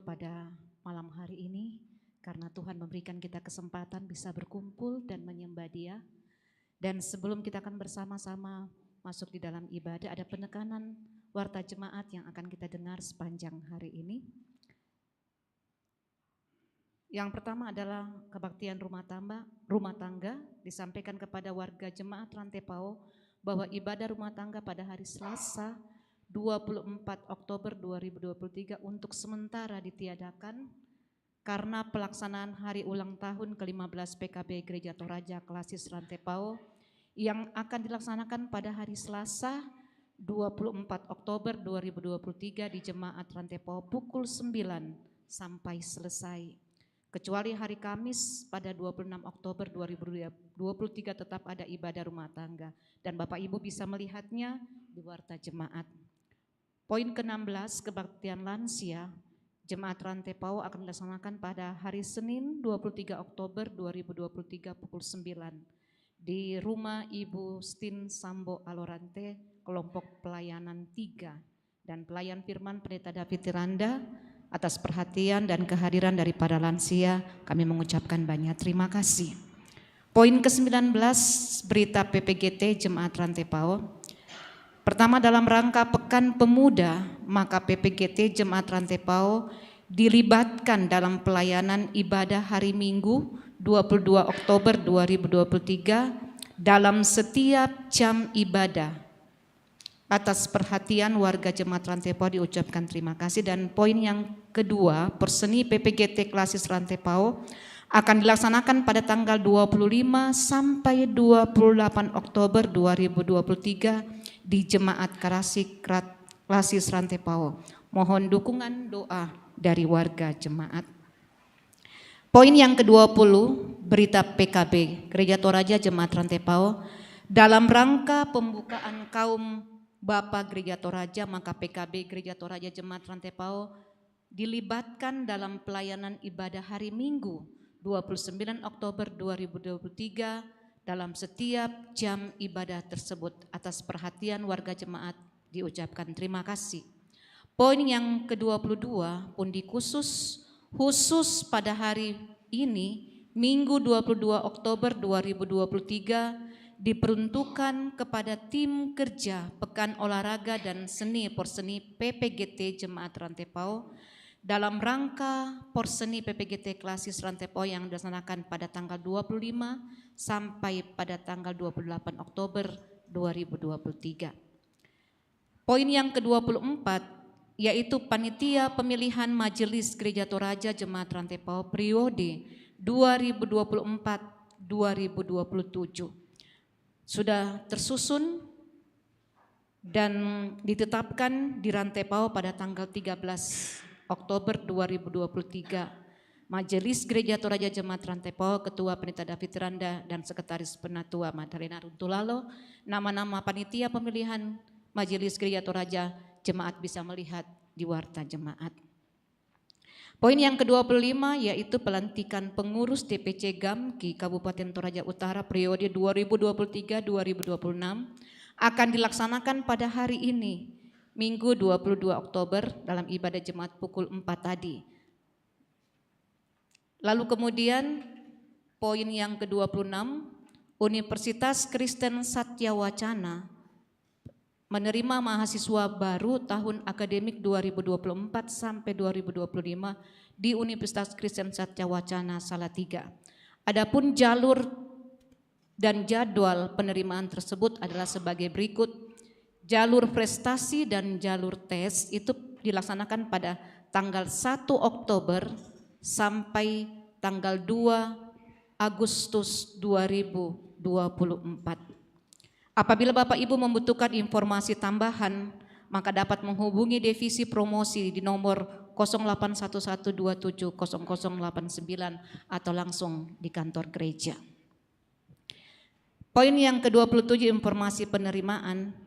Pada malam hari ini, karena Tuhan memberikan kita kesempatan bisa berkumpul dan menyembah Dia. Dan sebelum kita akan bersama-sama masuk di dalam ibadah, ada penekanan warta jemaat yang akan kita dengar sepanjang hari ini. Yang pertama adalah kebaktian rumah tangga disampaikan kepada warga jemaat Rantepao bahwa ibadah rumah tangga pada hari Selasa 24 Oktober 2023 untuk sementara ditiadakan karena pelaksanaan hari ulang tahun ke-15 PKB Gereja Toraja Klasis Rantepao yang akan dilaksanakan pada hari Selasa 24 Oktober 2023 di Jemaat Rantepao pukul 9 sampai selesai. Kecuali hari Kamis pada 26 Oktober 2023 tetap ada ibadah rumah tangga dan Bapak Ibu bisa melihatnya di warta jemaat. Poin ke-16, kebaktian lansia, Jemaat Rantepao akan dilaksanakan pada hari Senin 23 Oktober 2023 pukul 9 di rumah Ibu Stin Sambo Alorante, kelompok pelayanan 3 dan pelayan firman Pendeta David Tiranda. Atas perhatian dan kehadiran daripada lansia, kami mengucapkan banyak terima kasih. Poin ke-19, berita PPGT Jemaat Rantepao. Pertama, dalam rangka Pekan Pemuda, maka PPGT Jemaat Rantepao dilibatkan dalam pelayanan ibadah hari Minggu 22 Oktober 2023 dalam setiap jam ibadah. Atas perhatian warga Jemaat Rantepao diucapkan terima kasih. Dan poin yang kedua, Perseni PPGT Klasis Rantepao akan dilaksanakan pada tanggal 25 sampai 28 Oktober 2023 di Jemaat Klasis Rantepao. Mohon dukungan doa dari warga jemaat. Poin yang ke-20, berita PKB Gereja Toraja Jemaat Rantepao. Dalam rangka pembukaan kaum Bapak Gereja Toraja, maka PKB Gereja Toraja Jemaat Rantepao dilibatkan dalam pelayanan ibadah hari Minggu 29 Oktober 2023 dalam setiap jam ibadah tersebut. Atas perhatian warga jemaat diucapkan terima kasih. Poin yang ke-22, pundi khusus pada hari ini Minggu 22 Oktober 2023 diperuntukkan kepada tim kerja Pekan Olahraga dan Seni Porseni PPGT Jemaat Rantepao dalam rangka Porseni PPGT Klasis Rantepao yang dilaksanakan pada tanggal 25 sampai pada tanggal 28 Oktober 2023. Poin yang ke-24 yaitu panitia pemilihan Majelis Gereja Toraja Jemaat Rantepao periode 2024-2027 sudah tersusun dan ditetapkan di Rantepao pada tanggal 13 Oktober 2023. Majelis Gereja Toraja Jemaat Rantepao, Ketua Pendeta David Tiranda dan Sekretaris Penatua Madalena Runtulalo. Nama-nama panitia pemilihan Majelis Gereja Toraja jemaat bisa melihat di warta jemaat. Poin yang ke-25 yaitu pelantikan pengurus DPC GAMKI Kabupaten Toraja Utara periode 2023-2026 akan dilaksanakan pada hari ini Minggu 22 Oktober dalam ibadah jemaat pukul 4 tadi. Lalu kemudian poin yang ke-26, Universitas Kristen Satya Wacana menerima mahasiswa baru tahun akademik 2024 sampai 2025 di Universitas Kristen Satya Wacana Salatiga. Adapun jalur dan jadwal penerimaan tersebut adalah sebagai berikut. Jalur prestasi dan jalur tes itu dilaksanakan pada tanggal 1 Oktober sampai tanggal 2 Agustus 2024. Apabila Bapak Ibu membutuhkan informasi tambahan, maka dapat menghubungi Divisi Promosi di nomor 0811270089 atau langsung di kantor gereja. Poin yang ke-27, informasi penerimaan.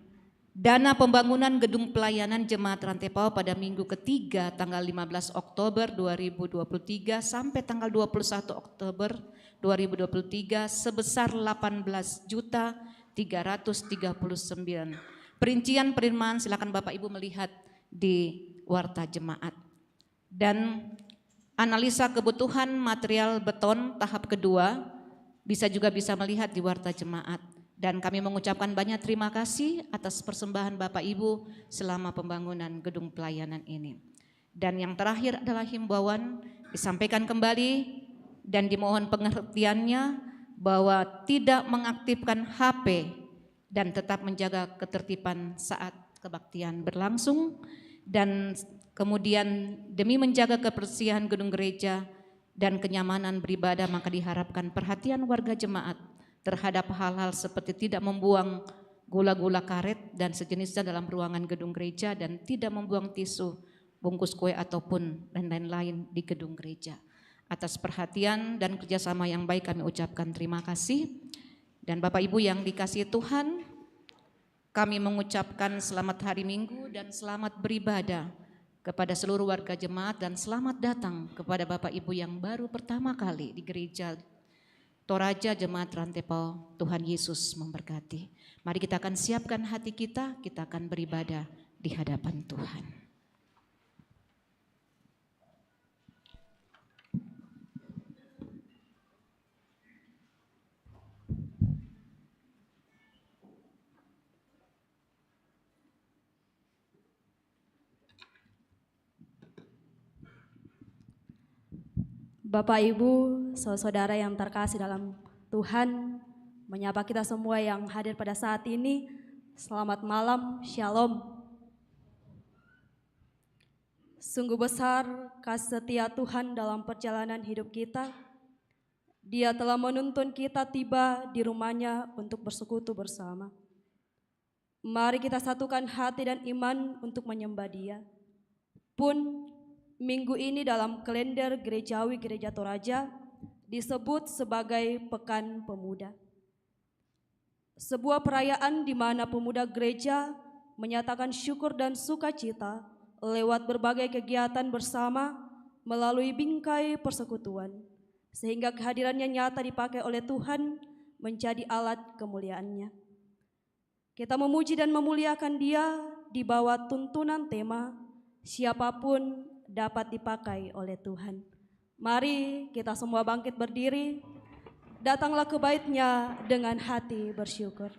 Dana pembangunan gedung pelayanan Jemaat Rantepao pada minggu ketiga tanggal 15 Oktober 2023 sampai tanggal 21 Oktober 2023 sebesar 18.339. Perincian penerimaan silakan Bapak Ibu melihat di warta jemaat. Dan analisa kebutuhan material beton tahap kedua bisa melihat di warta jemaat. Dan kami mengucapkan banyak terima kasih atas persembahan Bapak Ibu selama pembangunan gedung pelayanan ini. Dan yang terakhir adalah himbauan disampaikan kembali dan dimohon pengertiannya bahwa tidak mengaktifkan HP dan tetap menjaga ketertiban saat kebaktian berlangsung. Dan kemudian demi menjaga kebersihan gedung gereja dan kenyamanan beribadah, maka diharapkan perhatian warga jemaat terhadap hal-hal seperti tidak membuang gula-gula karet dan sejenisnya dalam ruangan gedung gereja dan tidak membuang tisu, bungkus kue ataupun dan lain-lain di gedung gereja. Atas perhatian dan kerjasama yang baik kami ucapkan terima kasih. Dan Bapak Ibu yang dikasihi Tuhan, kami mengucapkan selamat hari Minggu dan selamat beribadah kepada seluruh warga jemaat dan selamat datang kepada Bapak Ibu yang baru pertama kali di gereja Toraja Jemaat Rantepao. Tuhan Yesus memberkati. Mari kita akan siapkan hati kita akan beribadah di hadapan Tuhan. Bapak, Ibu, saudara yang terkasih dalam Tuhan, menyapa kita semua yang hadir pada saat ini. Selamat malam, Shalom. Sungguh besar kasih setia Tuhan dalam perjalanan hidup kita. Dia telah menuntun kita tiba di rumahnya untuk bersekutu bersama. Mari kita satukan hati dan iman untuk menyembah Dia. Pun minggu ini dalam kalender gerejawi Gereja Toraja disebut sebagai Pekan Pemuda. Sebuah perayaan di mana pemuda gereja menyatakan syukur dan sukacita lewat berbagai kegiatan bersama melalui bingkai persekutuan, sehingga kehadirannya nyata dipakai oleh Tuhan menjadi alat kemuliaannya. Kita memuji dan memuliakan Dia di bawah tuntunan tema siapapun dapat dipakai oleh Tuhan. Mari kita semua bangkit berdiri, datanglah ke bait-Nya dengan hati bersyukur.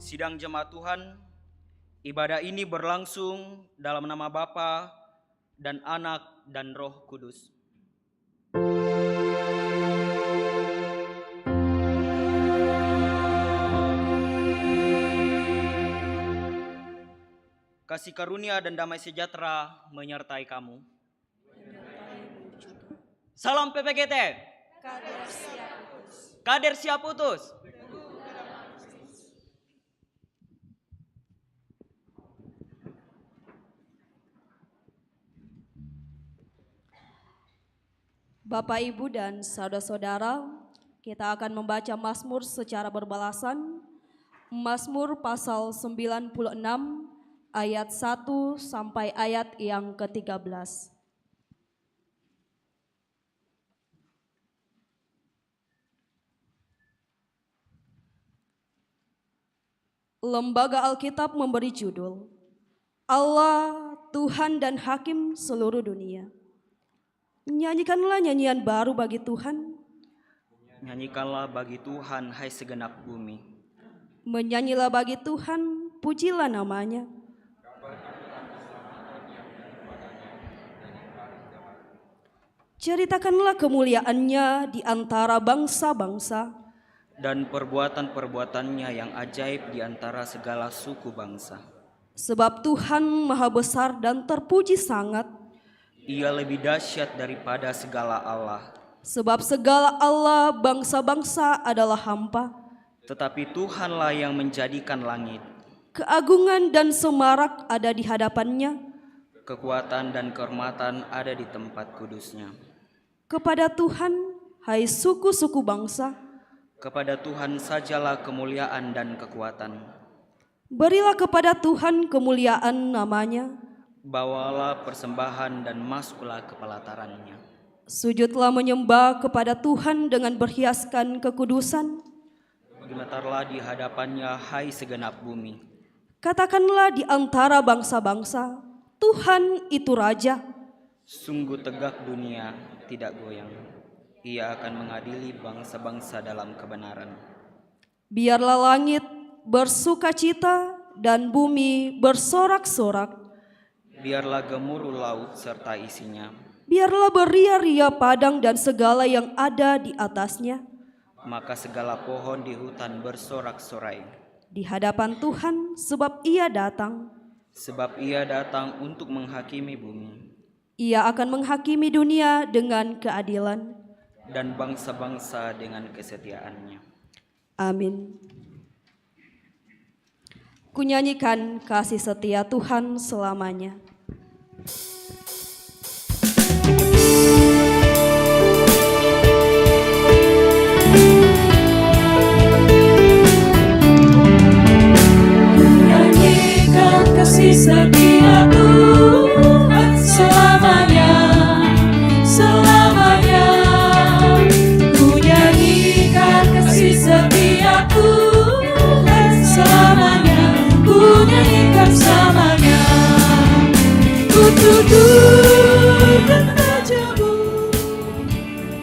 Sidang jemaat Tuhan, ibadah ini berlangsung dalam nama Bapa dan Anak dan Roh Kudus. Kasih karunia dan damai sejahtera menyertai kamu. Salam PPGT. Kader siap putus. Bapak, Ibu, dan saudara-saudara, kita akan membaca Mazmur secara berbalasan. Mazmur pasal 96 ayat 1 sampai ayat yang ke-13. Lembaga Alkitab memberi judul Allah, Tuhan dan Hakim seluruh dunia. Nyanyikanlah nyanyian baru bagi Tuhan. Nyanyikanlah bagi Tuhan, hai segenap bumi. Menyanyilah bagi Tuhan, pujilah namanya. Ceritakanlah kemuliaannya di antara bangsa-bangsa, Dan perbuatan-perbuatannya yang ajaib di antara segala suku bangsa. sebab Tuhan maha besar dan terpuji sangat. Ia lebih dahsyat daripada segala Allah. Sebab segala Allah bangsa-bangsa adalah hampa. Tetapi Tuhanlah yang menjadikan langit. Keagungan dan semarak ada di hadapannya. Kekuatan dan kehormatan ada di tempat kudusnya. Kepada Tuhan, hai suku-suku bangsa, Kepada Tuhan sajalah kemuliaan dan kekuatan. berilah kepada Tuhan kemuliaan namanya. Bawalah persembahan dan masuklah ke pelatarannya. Sujudlah menyembah kepada Tuhan dengan berhiaskan kekudusan. Gemetarlah di hadapannya, hai segenap bumi. Katakanlah di antara bangsa-bangsa, Tuhan itu Raja. Sungguh tegak dunia, tidak goyang. Ia akan mengadili bangsa-bangsa dalam kebenaran. Biarlah langit bersukacita dan bumi bersorak-sorak. Biarlah gemuruh laut serta isinya. Biarlah beria-ria padang dan segala yang ada di atasnya. Maka segala pohon di hutan bersorak-sorai. Di hadapan Tuhan sebab Ia datang. Sebab ia datang untuk menghakimi bumi. Ia akan menghakimi dunia dengan keadilan. Dan bangsa-bangsa dengan kesetiaannya. Amin. Kunyanyikan kasih setia Tuhan selamanya. Nyanyikan kasih setia Tuhan selamanya, selamanya. Ku nyanyikan kasih setia Tuhan selamanya, ku nyanyikan selamanya. Ku tutur dan rajamu,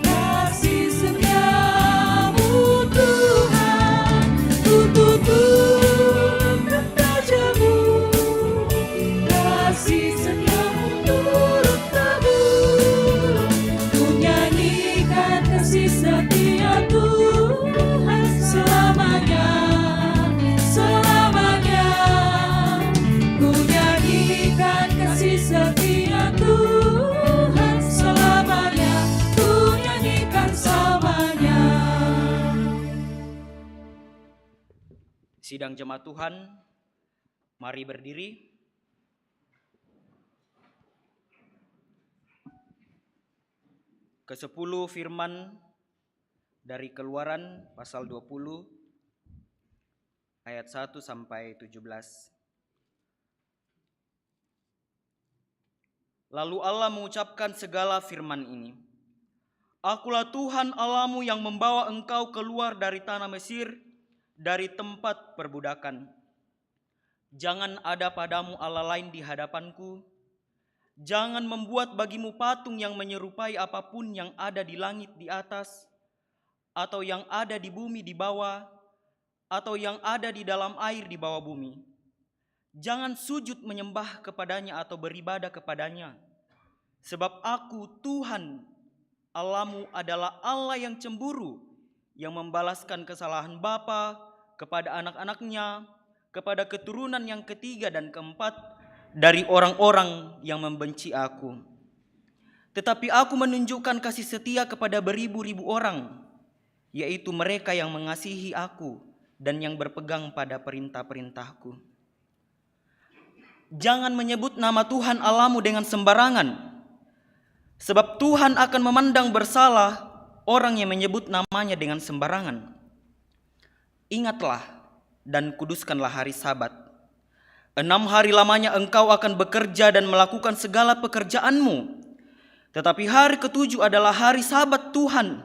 kasih setiamu Tuhan. Ku tutur dan rajamu, kasih setiamu turut tabur. Ku nyanyikan kasih setia Tuhan selamanya, selamanya. Ku nyanyikan kasih setia Tuhan selamanya, ku nyanyikan selamanya. Sidang jemaat Tuhan, mari berdiri. Ke-10 firman dari Keluaran pasal 20 ayat 1 sampai 17. Lalu Allah mengucapkan segala firman ini. Akulah Tuhan Allahmu yang membawa engkau keluar dari tanah Mesir, dari tempat perbudakan. Jangan ada padamu Allah lain di hadapanku. Jangan membuat bagimu patung yang menyerupai apapun yang ada di langit di atas, atau yang ada di bumi di bawah, atau yang ada di dalam air di bawah bumi. Jangan sujud menyembah kepadanya atau beribadah kepadanya. Sebab aku, Tuhan Allahmu, adalah Allah yang cemburu, yang membalaskan kesalahan bapa kepada anak-anaknya, kepada keturunan yang ketiga dan keempat dari orang-orang yang membenci aku. Tetapi aku menunjukkan kasih setia kepada beribu-ribu orang, yaitu mereka yang mengasihi aku dan yang berpegang pada perintah-perintahku. Jangan menyebut nama Tuhan Allahmu dengan sembarangan, sebab Tuhan akan memandang bersalah orang yang menyebut namanya dengan sembarangan. Ingatlah dan kuduskanlah hari Sabat. 6 hari lamanya engkau akan bekerja dan melakukan segala pekerjaanmu. Tetapi hari ke-7 adalah hari Sabat Tuhan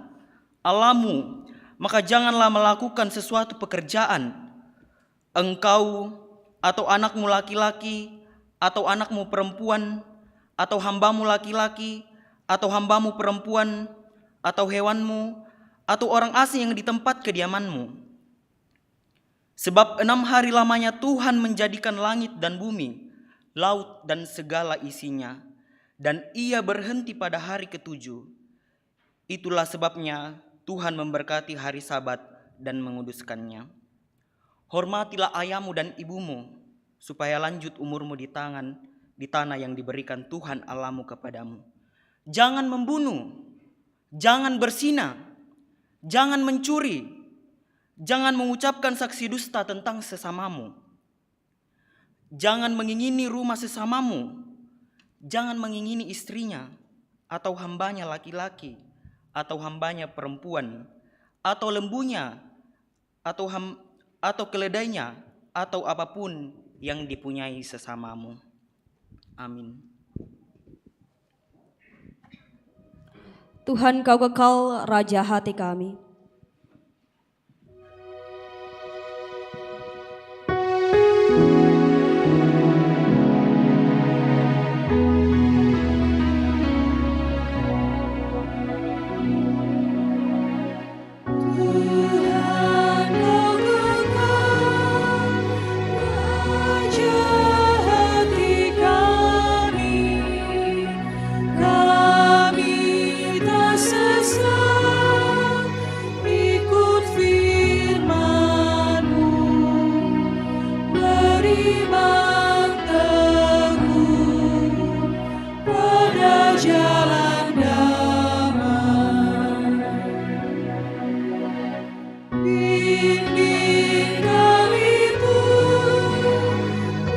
Allahmu. Maka janganlah melakukan sesuatu pekerjaan, engkau atau anakmu laki-laki atau anakmu perempuan atau hambamu laki-laki atau hambamu perempuan atau hewanmu atau orang asing yang di tempat kediamanmu. Sebab 6 hari lamanya Tuhan menjadikan langit dan bumi, laut dan segala isinya, dan ia berhenti pada hari ke-7. Itulah sebabnya Tuhan memberkati hari Sabat dan menguduskannya. Hormatilah ayahmu dan ibumu, supaya lanjut umurmu di tanah yang diberikan Tuhan Allahmu kepadamu. Jangan membunuh, jangan berzina, jangan mencuri, jangan mengucapkan saksi dusta tentang sesamamu, jangan mengingini rumah sesamamu, jangan mengingini istrinya atau hambanya laki-laki atau hambanya perempuan atau lembunya atau keledainya atau apapun yang dipunyai sesamamu. Amin. Tuhan, Kau kekal Raja hati kami. Tuhan Kau kekal Raja hati kami, kami tak sesat ikut firman-Mu, beriman teguh pada jalan damai. Bimbing kami pun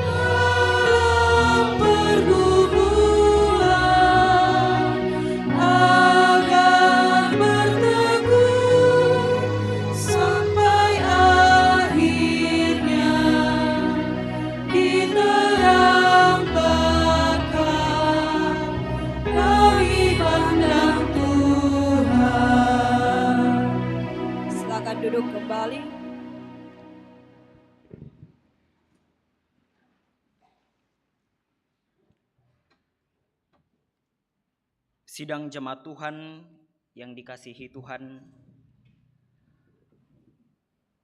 dalam pergumulan, agar berteguh sampai akhirnya di terang bakar kami pandang Tuhan. Silakan duduk kembali. Sidang jemaat Tuhan yang dikasihi Tuhan,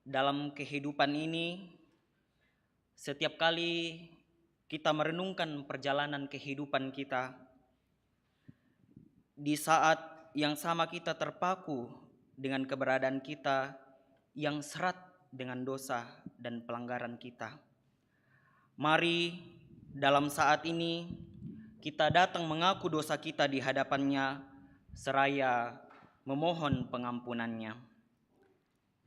dalam kehidupan ini, setiap kali kita merenungkan perjalanan kehidupan kita, di saat yang sama kita terpaku dengan keberadaan kita yang serat dengan dosa dan pelanggaran kita. Mari dalam saat ini kita datang mengaku dosa kita di hadapan-Nya, seraya memohon pengampunannya.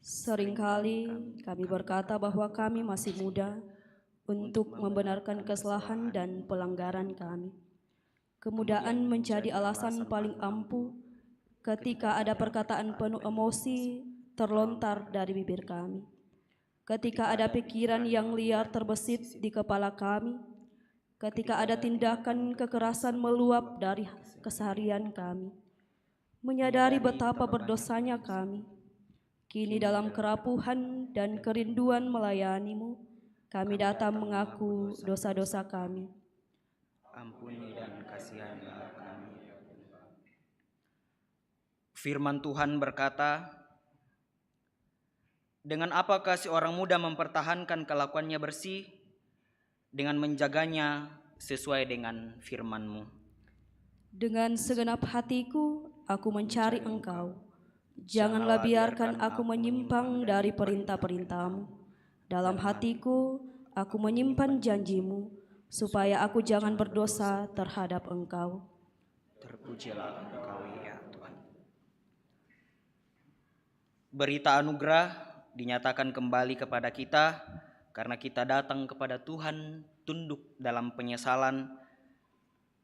Seringkali kami berkata bahwa kami masih muda untuk membenarkan kesalahan dan pelanggaran kami. Kemudahan menjadi alasan paling ampuh ketika ada perkataan penuh emosi terlontar dari bibir kami. Ketika ada pikiran yang liar terbesit di kepala kami, ketika ada tindakan kekerasan meluap dari keseharian kami. Menyadari betapa berdosanya kami, kini dalam kerapuhan dan kerinduan melayani-Mu, kami datang mengaku dosa-dosa kami. Ampuni dan kasihanilah kami. Firman Tuhan berkata, Dengan apakah seorang muda mempertahankan kelakuannya bersih? Dengan menjaganya sesuai dengan firman-Mu. Dengan segenap hatiku aku mencari Engkau. Janganlah biarkan aku menyimpang dari perintah-perintah-Mu. Dalam hatiku aku menyimpan janji-Mu, supaya aku jangan berdosa terhadap Engkau. Terpujilah Engkau ya Tuhan. Berita anugerah dinyatakan kembali kepada kita karena kita datang kepada Tuhan tunduk dalam penyesalan.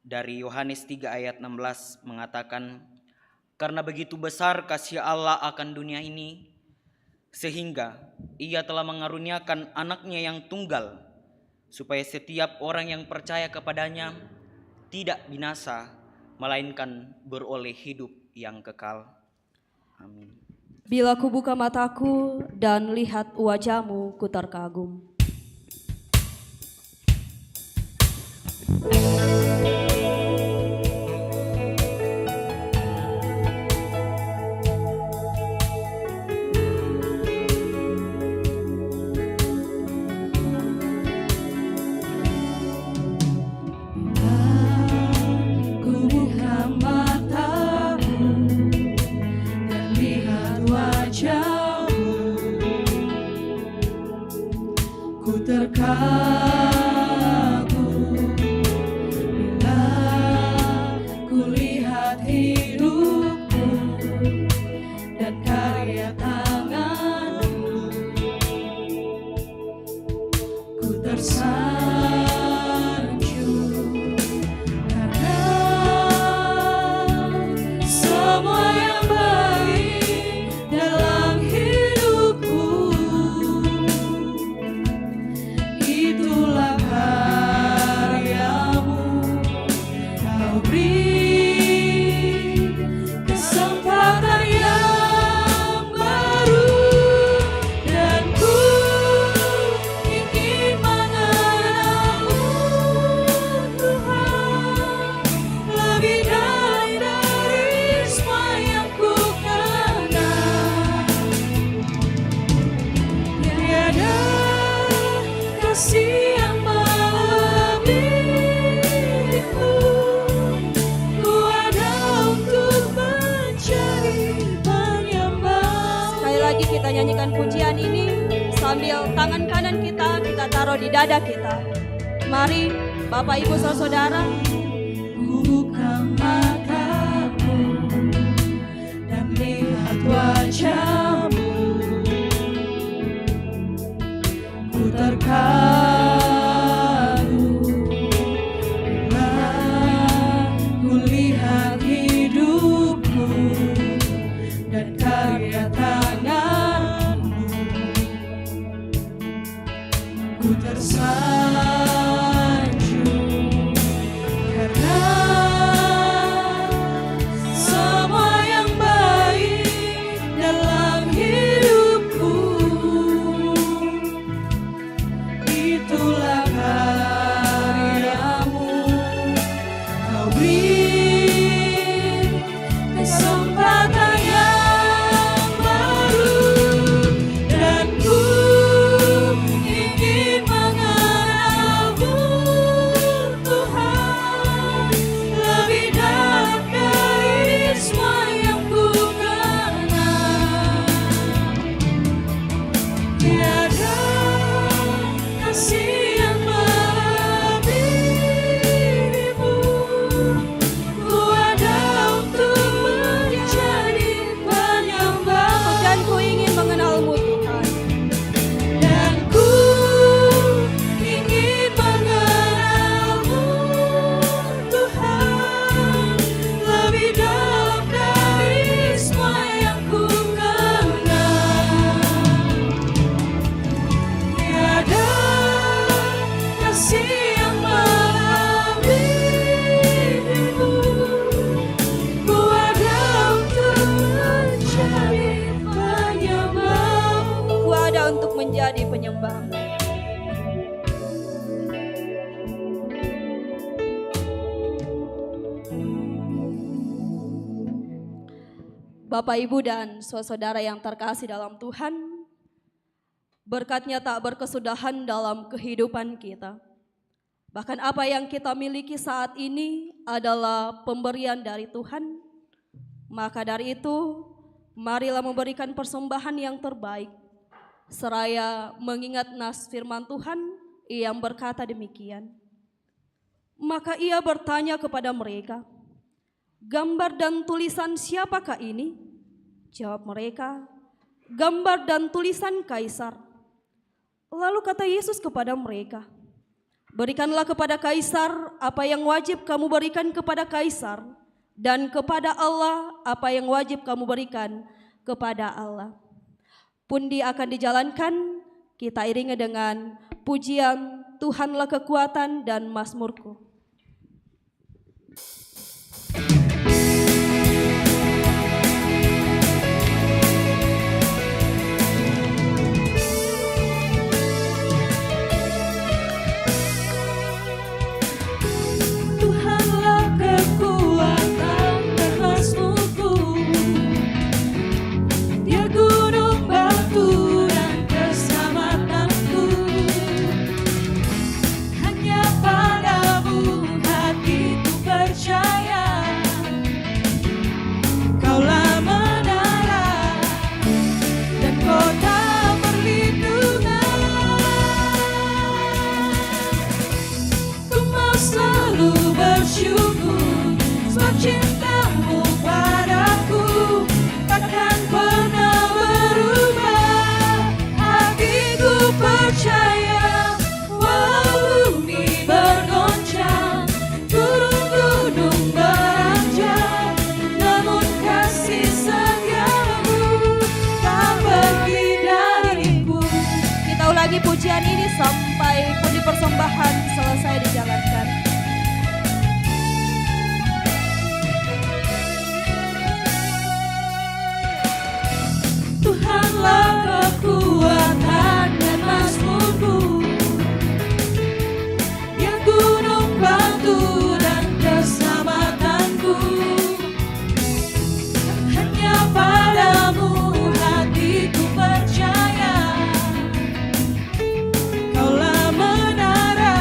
Dari Yohanes 3 ayat 16 mengatakan, karena begitu besar kasih Allah akan dunia ini, sehingga Ia telah mengaruniakan anaknya yang tunggal, supaya setiap orang yang percaya kepadanya tidak binasa, melainkan beroleh hidup yang kekal. Amin. Bila ku buka mataku dan lihat wajah-Mu, ku terkagum. Ku buka mataku dan lihat wajah-Mu, ku terkagum bila ku lihat hidupku dan karya tangan-Mu, ku tersanjung karena semua yang baik dalam hidupku itulah karya-Mu. Kau beri kesempatan yang baru dan ku ingin mengenal-Mu, Tuhan, lebih dalam dari semua yang ku kenal. Tiada kasih yang melebihimu, ku ada untuk mencari penyembah. Sekali lagi kita nyanyikan pujian ini sambil tangan kanan kita taruh di dada kita. Mari Bapak Ibu Saudara, Ku buka mataku dan lihat wajah-Mu, ku terkagum bila ku lihat hidupku dan karya tangan-Mu, ku tersanjung karena semua yang baik dalam hidupku itulah karya-Mu. Kau beri kesempatan yang baru dan ku ingin mengenal-Mu, Tuhan, lebih dalam dari semua yang ku kenal. Tiada kasih yang melebihimu, ku ada untuk menjadi penyembah. dan ku ingin mengenal-Mu Tuhan. Dan ku ingin mengenal-Mu, Tuhan, lebih dalam dari semua yang ku kenal. Tiada kasih yang melebihimu, ku ada untuk mencari penyembah-Mu. Ku ada untuk menjadi penyembah. Bapak Ibu dan saudara yang terkasih dalam Tuhan, Berkat-Nya tak berkesudahan dalam kehidupan kita. Bahkan apa yang kita miliki saat ini adalah pemberian dari Tuhan. Maka dari itu, marilah memberikan persembahan yang terbaik, seraya mengingat nas firman Tuhan yang berkata demikian. Maka ia bertanya kepada mereka, "Gambar dan tulisan siapakah ini?" Jawab mereka, "Gambar dan tulisan Kaisar." Lalu kata Yesus kepada mereka, "Berikanlah kepada Kaisar apa yang wajib kamu berikan kepada Kaisar, dan kepada Allah apa yang wajib kamu berikan kepada Allah." Pundi akan dijalankan, kita iringi dengan pujian Tuhanlah kekuatan dan mazmurku. Tuhanlah kekuatan dan mazmurku, Dia gunung batu dan keselamatanku. Hanya padamu hatiku percaya, Kaulah menara dan kota perlindungan. Ku mau selalu bersyukur sebab cintamu padaku takkan pernah berubah. Hatiku percaya, walau bumi bergoncang, gunung-gunung beranjak, namun kasih setiamu tak pergi dariku. Kita ulangi pujian ini sampai pundi persembahan selesai dijalankan. Tuhanlah kekuatan dan mazmurku, Dia gunung batu dan keselamatanku. Hanya padamu hatiku percaya, Kaulah menara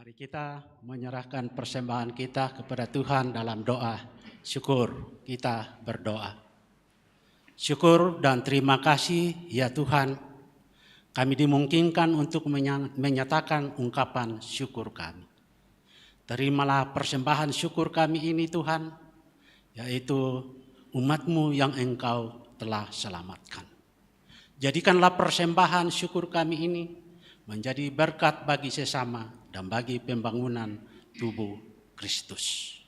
Mari kita menyerahkan persembahan kita kepada Tuhan dalam doa syukur. Kita berdoa. Syukur dan terima kasih ya Tuhan, kami dimungkinkan untuk menyatakan ungkapan syukur kami. Terimalah persembahan syukur kami ini Tuhan, yaitu umat-Mu yang Engkau telah selamatkan. Jadikanlah persembahan syukur kami ini menjadi berkat bagi sesama dan bagi pembangunan tubuh Kristus.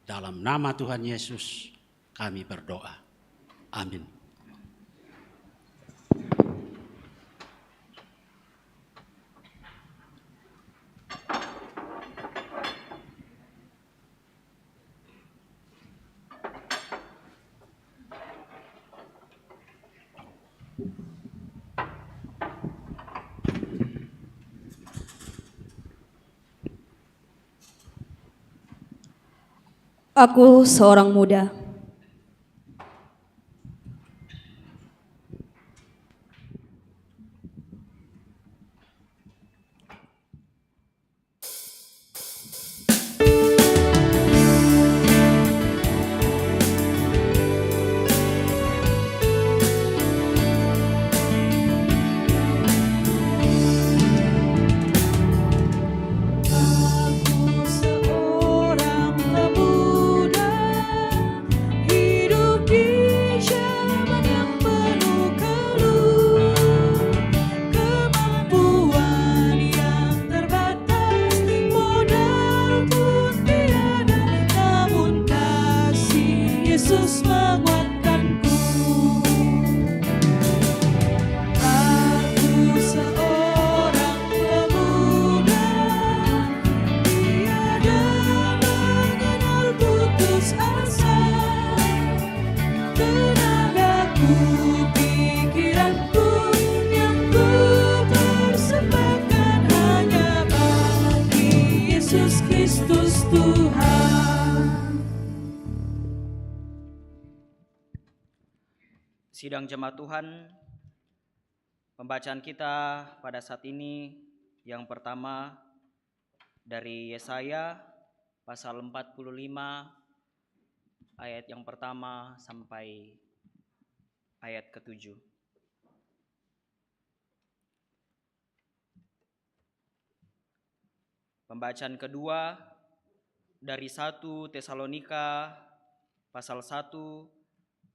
Dalam nama Tuhan Yesus kami berdoa. Amin. Aku seorang muda. Aku seorang pemuda, hidup di zaman yang penuh keluh. Kemampuan yang terbatas, modal pun tiada, namun kasih Yesus menguatkanku. Aku seorang pemuda, tiada mengenal putus asa. Tenagaku, pikiranku yang ku persembahkan hanya bagi Yesus Kristus Tuhan. Sidang jemaat Tuhan, pembacaan kita pada saat ini yang pertama dari Yesaya pasal 45 ayat yang pertama sampai ayat ke-7. Pembacaan kedua dari 1 Tesalonika pasal 1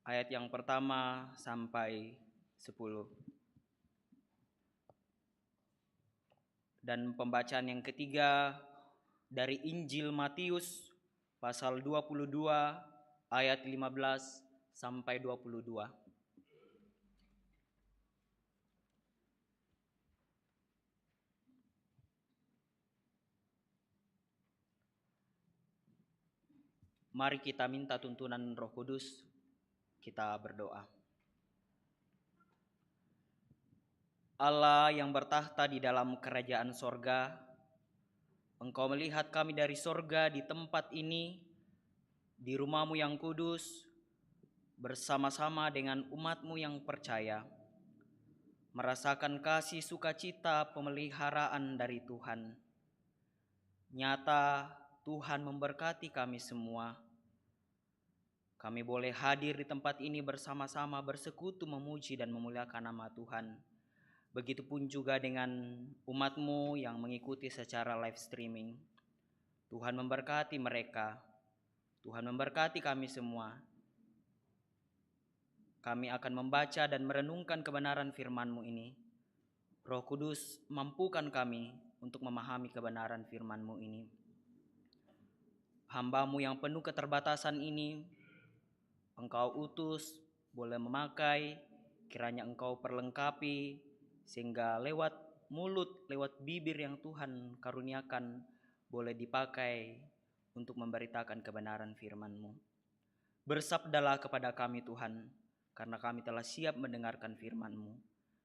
ayat yang pertama sampai 10. Dan pembacaan yang ketiga dari Injil Matius pasal 22 ayat 15 sampai 22. Mari kita minta tuntunan Roh Kudus, kita berdoa. Allah yang bertahta di dalam kerajaan sorga, Engkau melihat kami dari sorga di tempat ini, di rumah-Mu yang kudus, bersama-sama dengan umat-Mu yang percaya, merasakan kasih sukacita pemeliharaan dari Tuhan. Nyata Tuhan memberkati kami semua. Kami boleh hadir di tempat ini bersama-sama bersekutu memuji dan memuliakan nama Tuhan. Begitupun juga dengan umat-Mu yang mengikuti secara live streaming. Tuhan memberkati mereka. Tuhan memberkati kami semua. Kami akan membaca dan merenungkan kebenaran firman-Mu ini. Roh Kudus, mampukan kami untuk memahami kebenaran firman-Mu ini. Hamba-Mu yang penuh keterbatasan ini, Engkau utus, boleh memakai, kiranya Engkau perlengkapi, sehingga lewat mulut, lewat bibir yang Tuhan karuniakan, boleh dipakai untuk memberitakan kebenaran firman-Mu. Bersabdalah kepada kami Tuhan, karena kami telah siap mendengarkan firman-Mu.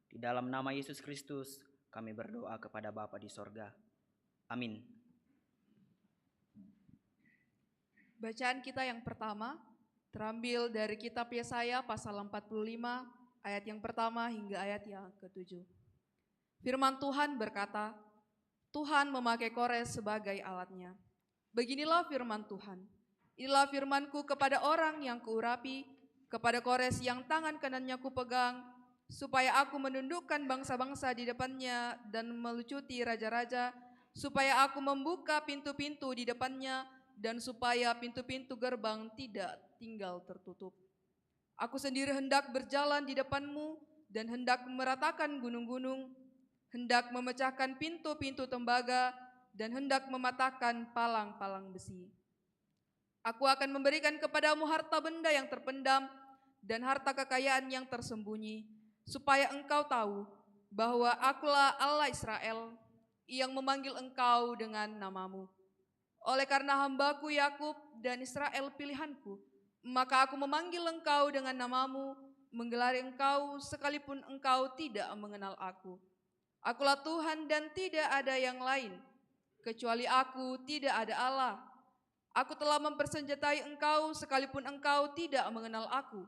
Di dalam nama Yesus Kristus, kami berdoa kepada Bapa di sorga. Amin. Bacaan kita yang pertama terambil dari kitab Yesaya pasal 45 ayat yang pertama hingga ayat yang ke-7. Firman Tuhan berkata, Tuhan memakai Kores sebagai alatnya. Beginilah firman Tuhan. Inilah firmanku kepada orang yang kuurapi, kepada Kores yang tangan kanannya kupegang, supaya aku menundukkan bangsa-bangsa di depannya dan melucuti raja-raja, supaya aku membuka pintu-pintu di depannya, dan supaya pintu-pintu gerbang tidak tinggal tertutup. Aku sendiri hendak berjalan di depanmu, dan hendak meratakan gunung-gunung, hendak memecahkan pintu-pintu tembaga, dan hendak mematahkan palang-palang besi. Aku akan memberikan kepadamu harta benda yang terpendam dan harta kekayaan yang tersembunyi, supaya engkau tahu bahwa akulah Allah Israel yang memanggil engkau dengan namamu. Oleh karena hambaku Yakub dan Israel pilihanku, maka aku memanggil engkau dengan namamu, menggelari engkau sekalipun engkau tidak mengenal aku. Akulah Tuhan dan tidak ada yang lain. Kecuali aku tidak ada Allah. Aku telah mempersenjatai engkau sekalipun engkau tidak mengenal aku,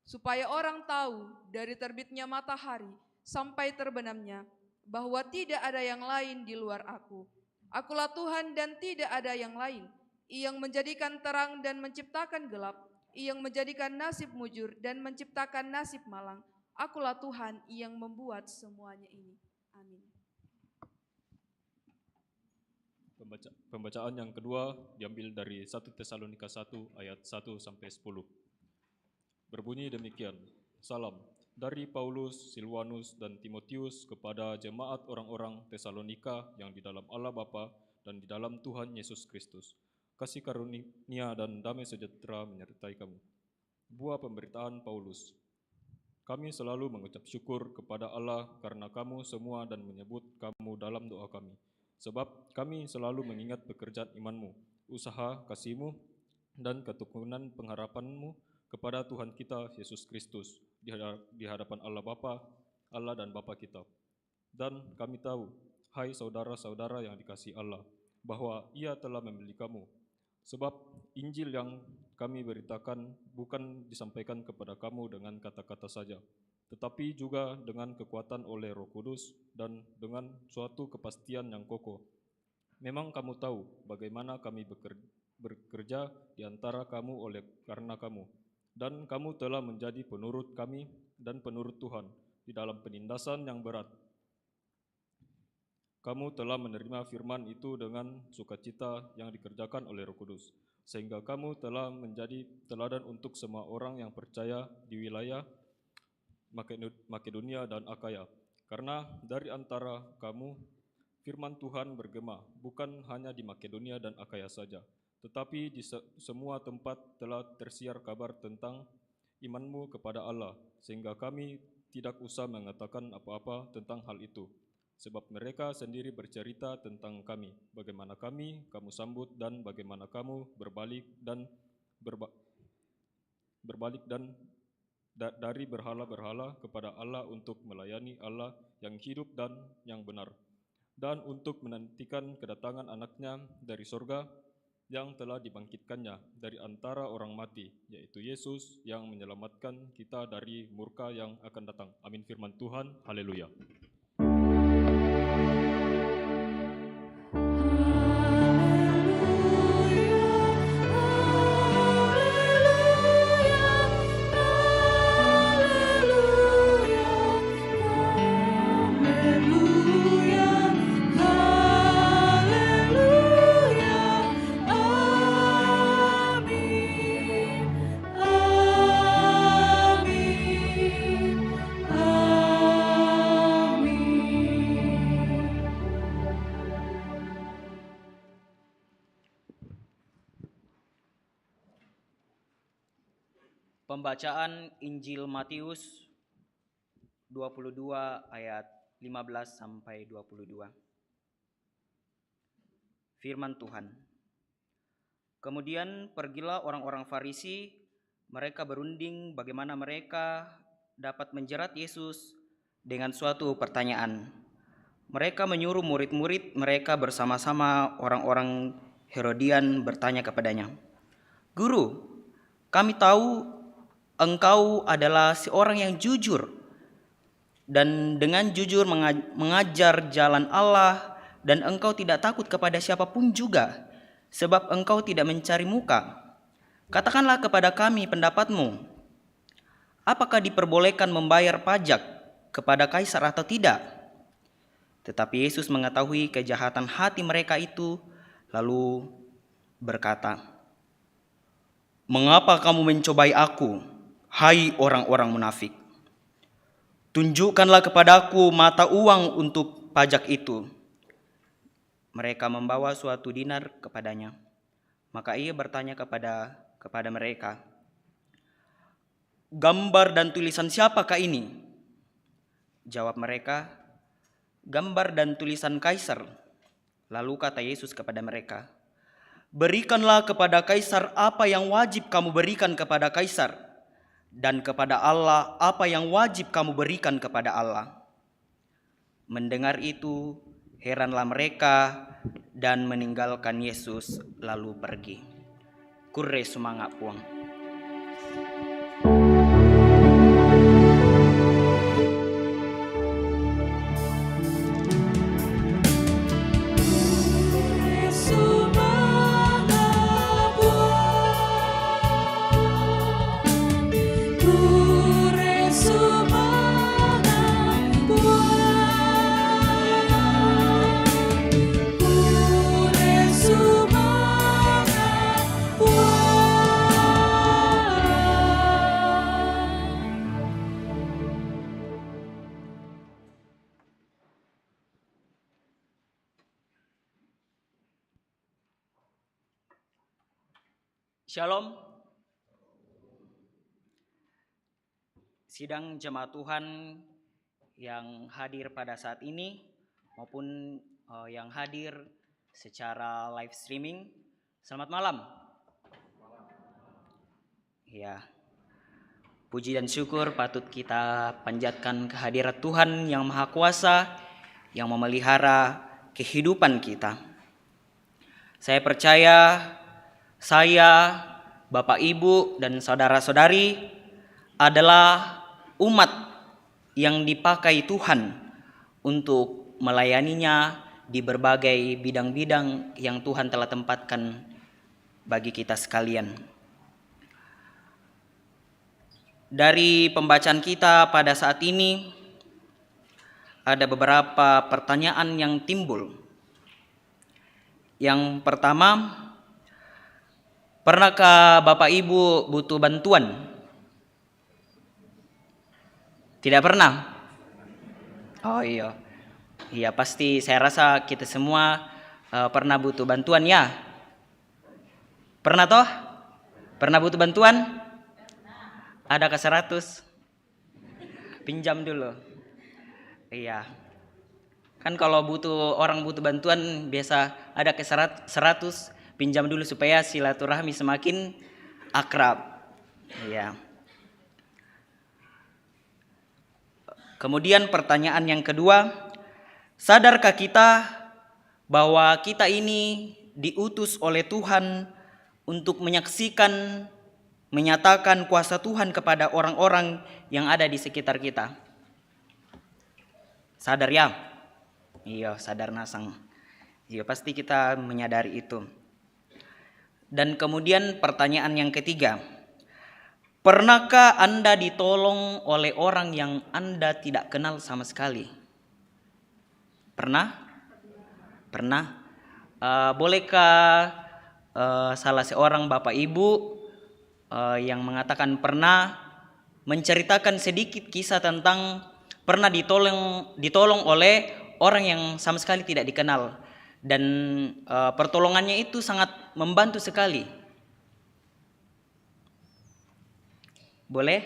supaya orang tahu dari terbitnya matahari sampai terbenamnya bahwa tidak ada yang lain di luar aku. Akulah Tuhan dan tidak ada yang lain, yang menjadikan terang dan menciptakan gelap, yang menjadikan nasib mujur dan menciptakan nasib malang. Akulah Tuhan yang membuat semuanya ini. Amin. Pembacaan yang kedua diambil dari 1 Tesalonika 1 ayat 1 sampai 10. Berbunyi demikian. Salam dari Paulus, Silwanus, dan Timotius kepada jemaat orang-orang Tesalonika yang di dalam Allah Bapa dan di dalam Tuhan Yesus Kristus. Kasih karunia dan damai sejahtera menyertai kamu. Buah pemberitaan Paulus. Kami selalu mengucap syukur kepada Allah karena kamu semua dan menyebut kamu dalam doa kami. Sebab kami selalu mengingat pekerjaan imanmu, usaha kasihmu, dan ketekunan pengharapanmu kepada Tuhan kita Yesus Kristus di hadapan Allah Bapa, Allah dan Bapa kita. Dan kami tahu, hai saudara-saudara yang dikasihi Allah, bahwa Ia telah memilih kamu. Sebab Injil yang kami beritakan bukan disampaikan kepada kamu dengan kata-kata saja, tetapi juga dengan kekuatan oleh Roh Kudus dan dengan suatu kepastian yang kokoh. Memang kamu tahu bagaimana kami bekerja di antara kamu oleh karena kamu, dan kamu telah menjadi penurut kami dan penurut Tuhan di dalam penindasan yang berat. Kamu telah menerima firman itu dengan sukacita yang dikerjakan oleh Roh Kudus, sehingga kamu telah menjadi teladan untuk semua orang yang percaya di wilayah Makedonia dan Akaya. Karena dari antara kamu firman Tuhan bergema, bukan hanya di Makedonia dan Akaya saja, tetapi di semua tempat telah tersiar kabar tentang imanmu kepada Allah, sehingga kami tidak usah mengatakan apa-apa tentang hal itu. Sebab mereka sendiri bercerita tentang kami, bagaimana kamu sambut dan bagaimana kamu berbalik dari berhala-berhala kepada Allah untuk melayani Allah yang hidup dan yang benar, dan untuk menantikan kedatangan anaknya dari sorga yang telah dibangkitkannya dari antara orang mati, yaitu Yesus yang menyelamatkan kita dari murka yang akan datang. Amin firman Tuhan. Haleluya. Pembacaan Injil Matius 22 ayat 15 sampai 22. Firman Tuhan. Kemudian pergilah orang-orang Farisi, mereka berunding bagaimana mereka dapat menjerat Yesus dengan suatu pertanyaan. Mereka menyuruh murid-murid mereka bersama-sama orang-orang Herodian bertanya kepadanya, "Guru, kami tahu Engkau adalah seorang yang jujur dan dengan jujur mengajar jalan Allah dan engkau tidak takut kepada siapapun juga, sebab engkau tidak mencari muka. Katakanlah kepada kami pendapatmu, apakah diperbolehkan membayar pajak kepada kaisar atau tidak?" Tetapi Yesus mengetahui kejahatan hati mereka itu, lalu berkata, "Mengapa kamu mencobai aku, hai orang-orang munafik? Tunjukkanlah kepadaku mata uang untuk pajak itu." Mereka membawa suatu dinar kepadanya. Maka ia bertanya kepada mereka, "Gambar dan tulisan siapakah ini?" Jawab mereka, "Gambar dan tulisan kaisar." Lalu kata Yesus kepada mereka, "Berikanlah kepada kaisar apa yang wajib kamu berikan kepada kaisar, dan kepada Allah apa yang wajib kamu berikan kepada Allah." Mendengar itu, heranlah mereka dan meninggalkan Yesus lalu pergi. Kurre sumanga puang. Shalom. Sidang jemaat Tuhan yang hadir pada saat ini maupun yang hadir secara live streaming, selamat malam. Ya, puji dan syukur patut kita panjatkan kehadirat Tuhan yang Maha Kuasa yang memelihara kehidupan kita. Saya percaya saya, Bapak, Ibu, dan saudara-saudari adalah umat yang dipakai Tuhan untuk melayaninya di berbagai bidang-bidang yang Tuhan telah tempatkan bagi kita sekalian. Dari pembacaan kita pada saat ini, ada beberapa pertanyaan yang timbul. Yang pertama, pernahkah Bapak Ibu butuh bantuan? Tidak pernah? Oh iya. Iya, pasti saya rasa kita semua pernah butuh bantuan ya. Pernah toh? Pernah butuh bantuan? Ada ke 100? Pinjam dulu. Iya. Kan kalau orang butuh bantuan biasa ada ke 100, pinjam dulu supaya silaturahmi semakin akrab. Ya. Kemudian pertanyaan yang kedua, sadarkah kita bahwa kita ini diutus oleh Tuhan untuk menyaksikan, menyatakan kuasa Tuhan kepada orang-orang yang ada di sekitar kita? Sadar ya? Iya, sadar nasang. Iya, pasti kita menyadari itu. Dan kemudian pertanyaan yang ketiga, pernahkah Anda ditolong oleh orang yang Anda tidak kenal sama sekali? Pernah? Pernah? Bolehkah salah seorang Bapak Ibu yang mengatakan pernah menceritakan sedikit kisah tentang pernah ditolong oleh orang yang sama sekali tidak dikenal? Dan pertolongannya itu sangat membantu sekali. Boleh?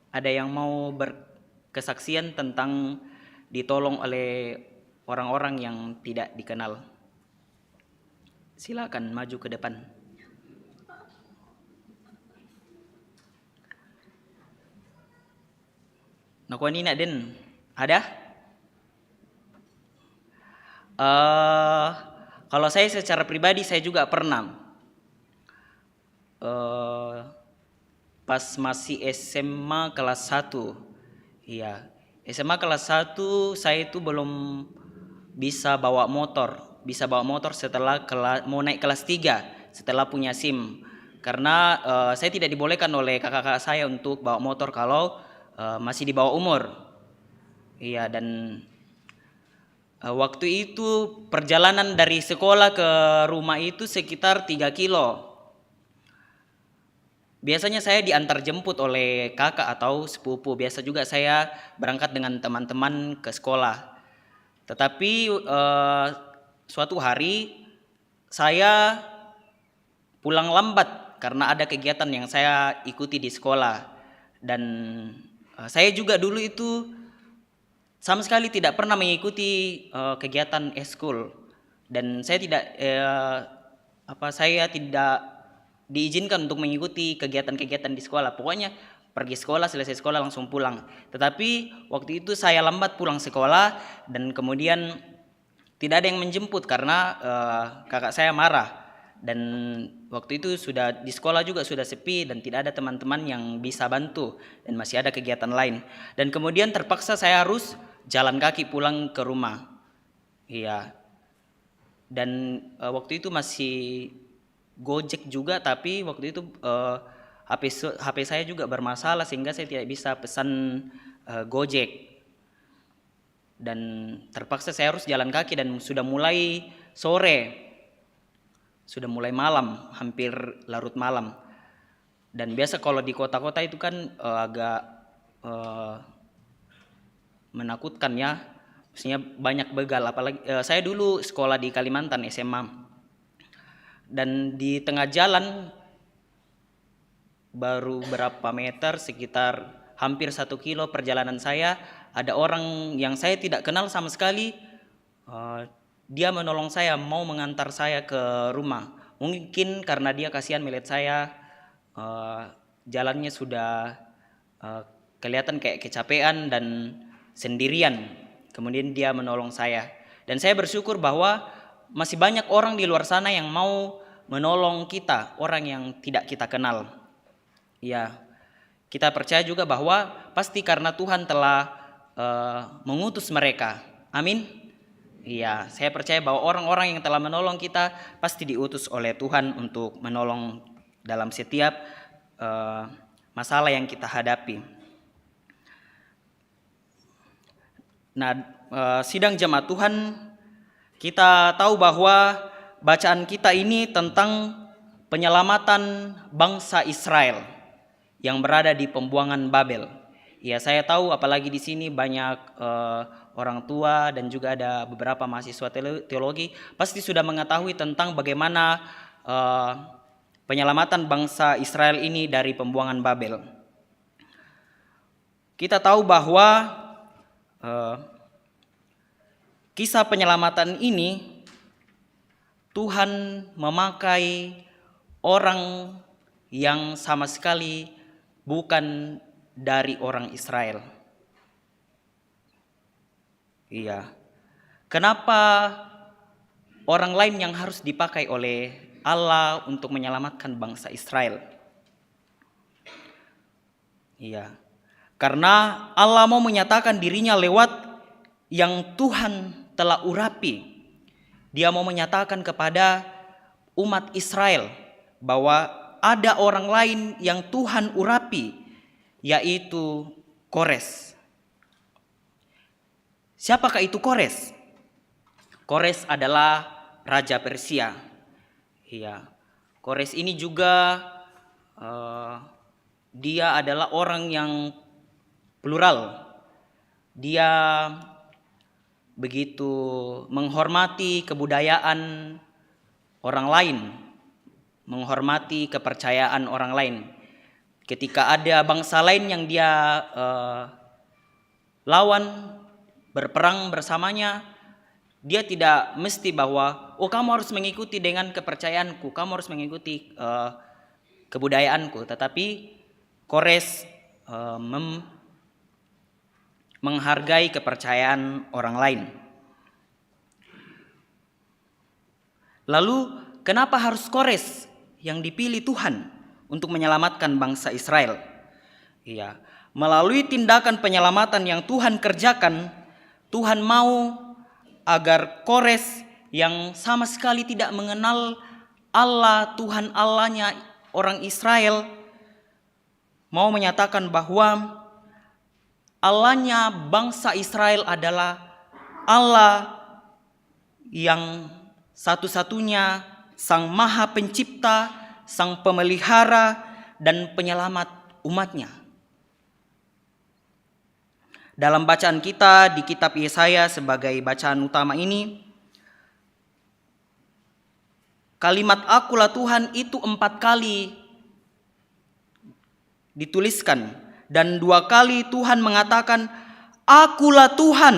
Ada yang mau berkesaksian tentang ditolong oleh orang-orang yang tidak dikenal? Silakan maju ke depan. Nakuanina din, ada? Kalau saya secara pribadi saya juga pernah pas masih SMA kelas 1. Iya, SMA kelas 1 saya itu belum bisa bawa motor setelah mau naik kelas 3 setelah punya SIM. Karena saya tidak dibolehkan oleh kakak-kakak saya untuk bawa motor kalau masih di bawah umur. Iya, dan waktu itu perjalanan dari sekolah ke rumah itu sekitar 3 kilo. Biasanya saya diantar jemput oleh kakak atau sepupu. Biasa juga saya berangkat dengan teman-teman ke sekolah. Tetapi suatu hari saya pulang lambat karena ada kegiatan yang saya ikuti di sekolah. Dan saya juga dulu itu sama sekali tidak pernah mengikuti kegiatan eskul, dan saya tidak diizinkan untuk mengikuti kegiatan-kegiatan di sekolah. Pokoknya pergi sekolah, selesai sekolah langsung pulang. Tetapi waktu itu saya lambat pulang sekolah dan kemudian tidak ada yang menjemput karena kakak saya marah. Dan waktu itu di sekolah juga sudah sepi dan tidak ada teman-teman yang bisa bantu dan masih ada kegiatan lain. Dan kemudian terpaksa saya harus jalan kaki pulang ke rumah. Iya. Dan waktu itu masih Gojek juga, tapi waktu itu HP saya juga bermasalah sehingga saya tidak bisa pesan Gojek. Dan terpaksa saya harus jalan kaki dan sudah mulai sore. Sudah mulai malam, hampir larut malam. Dan biasa kalau di kota-kota itu kan agak menakutkan ya. Maksudnya banyak begal, apalagi saya dulu sekolah di Kalimantan SMA. Dan di tengah jalan baru berapa meter, sekitar hampir 1 kilo perjalanan saya, ada orang yang saya tidak kenal sama sekali. Dia menolong saya, mau mengantar saya ke rumah. Mungkin karena dia kasihan melihat saya jalannya sudah kelihatan kayak kecapean dan sendirian. Kemudian dia menolong saya. Dan saya bersyukur bahwa masih banyak orang di luar sana yang mau menolong kita, orang yang tidak kita kenal. Ya, kita percaya juga bahwa pasti karena Tuhan telah mengutus mereka. Amin. Iya, saya percaya bahwa orang-orang yang telah menolong kita pasti diutus oleh Tuhan untuk menolong dalam setiap masalah yang kita hadapi. Nah, sidang jemaat Tuhan, kita tahu bahwa bacaan kita ini tentang penyelamatan bangsa Israel yang berada di pembuangan Babel. Ya, saya tahu apalagi di sini banyak orang tua dan juga ada beberapa mahasiswa teologi pasti sudah mengetahui tentang bagaimana penyelamatan bangsa Israel ini dari pembuangan Babel. Kita tahu bahwa kisah penyelamatan ini Tuhan memakai orang yang sama sekali bukan dari orang Israel. Iya. Kenapa orang lain yang harus dipakai oleh Allah untuk menyelamatkan bangsa Israel? Iya. Karena Allah mau menyatakan dirinya lewat yang Tuhan telah urapi. Dia mau menyatakan kepada umat Israel bahwa ada orang lain yang Tuhan urapi, yaitu Kores. Siapakah itu Kores? Kores adalah raja Persia. Iya. Kores ini juga dia adalah orang yang plural. Dia begitu menghormati kebudayaan orang lain, menghormati kepercayaan orang lain. Ketika ada bangsa lain yang dia lawan, berperang bersamanya, dia tidak mesti bahwa kamu harus mengikuti dengan kepercayaanku, kamu harus mengikuti kebudayaanku. Tetapi Kores menghargai kepercayaan orang lain. Lalu kenapa harus Kores yang dipilih Tuhan untuk menyelamatkan bangsa Israel? Iya, melalui tindakan penyelamatan yang Tuhan kerjakan, Tuhan mau agar Kores yang sama sekali tidak mengenal Allah, Tuhan Allahnya orang Israel, mau menyatakan bahwa Allahnya bangsa Israel adalah Allah yang satu-satunya, Sang Maha Pencipta, Sang Pemelihara, dan Penyelamat umatnya. Dalam bacaan kita di kitab Yesaya sebagai bacaan utama ini, kalimat "Akulah Tuhan" itu 4 kali dituliskan, dan 2 kali Tuhan mengatakan, "Akulah Tuhan,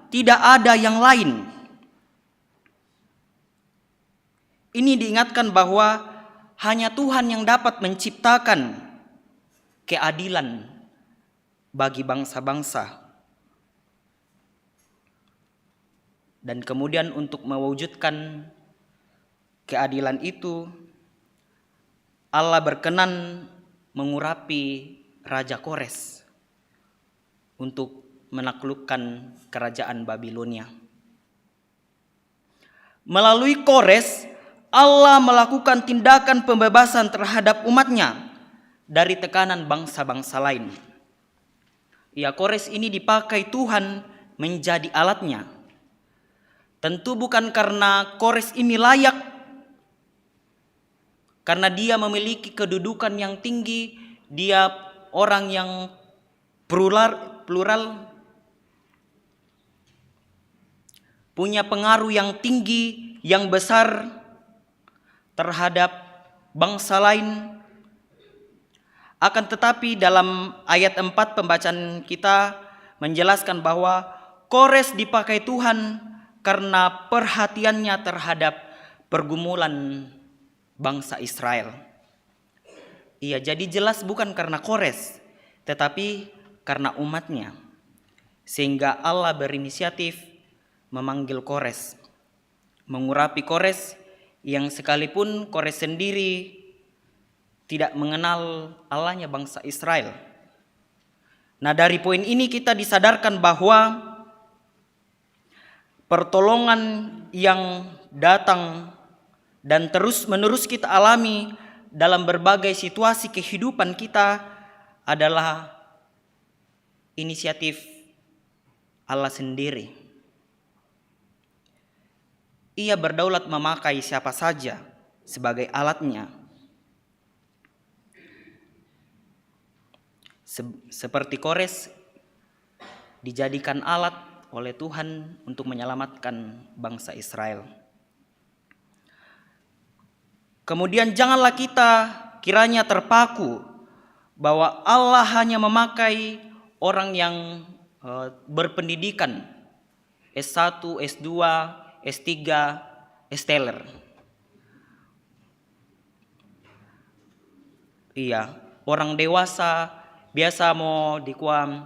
tidak ada yang lain." Ini diingatkan bahwa hanya Tuhan yang dapat menciptakan keadilan bagi bangsa-bangsa. Dan kemudian untuk mewujudkan keadilan itu, Allah berkenan mengurapi Raja Kores untuk menaklukkan kerajaan Babilonia. Melalui Kores, Allah melakukan tindakan pembebasan terhadap umatnya dari tekanan bangsa-bangsa lain. Ya, Kores ini dipakai Tuhan menjadi alatnya. Tentu bukan karena Kores ini layak, karena dia memiliki kedudukan yang tinggi, dia orang yang plural, punya pengaruh yang tinggi, yang besar terhadap bangsa lain. Akan tetapi dalam ayat 4 pembacaan kita menjelaskan bahwa Kores dipakai Tuhan karena perhatiannya terhadap pergumulan bangsa Israel. Iya, jadi jelas bukan karena Kores, tetapi karena umatnya. Sehingga Allah berinisiatif memanggil Kores, mengurapi Kores yang sekalipun Kores sendiri tidak mengenal Allahnya bangsa Israel. Nah, dari poin ini kita disadarkan bahwa pertolongan yang datang dan terus-menerus kita alami dalam berbagai situasi kehidupan kita adalah inisiatif Allah sendiri. Ia berdaulat memakai siapa saja sebagai alatnya. Seperti Kores dijadikan alat oleh Tuhan untuk menyelamatkan bangsa Israel. Kemudian janganlah kita kiranya terpaku bahwa Allah hanya memakai orang yang berpendidikan S1, S2, S3, S-teler. Iya, orang dewasa biasa mau dikuam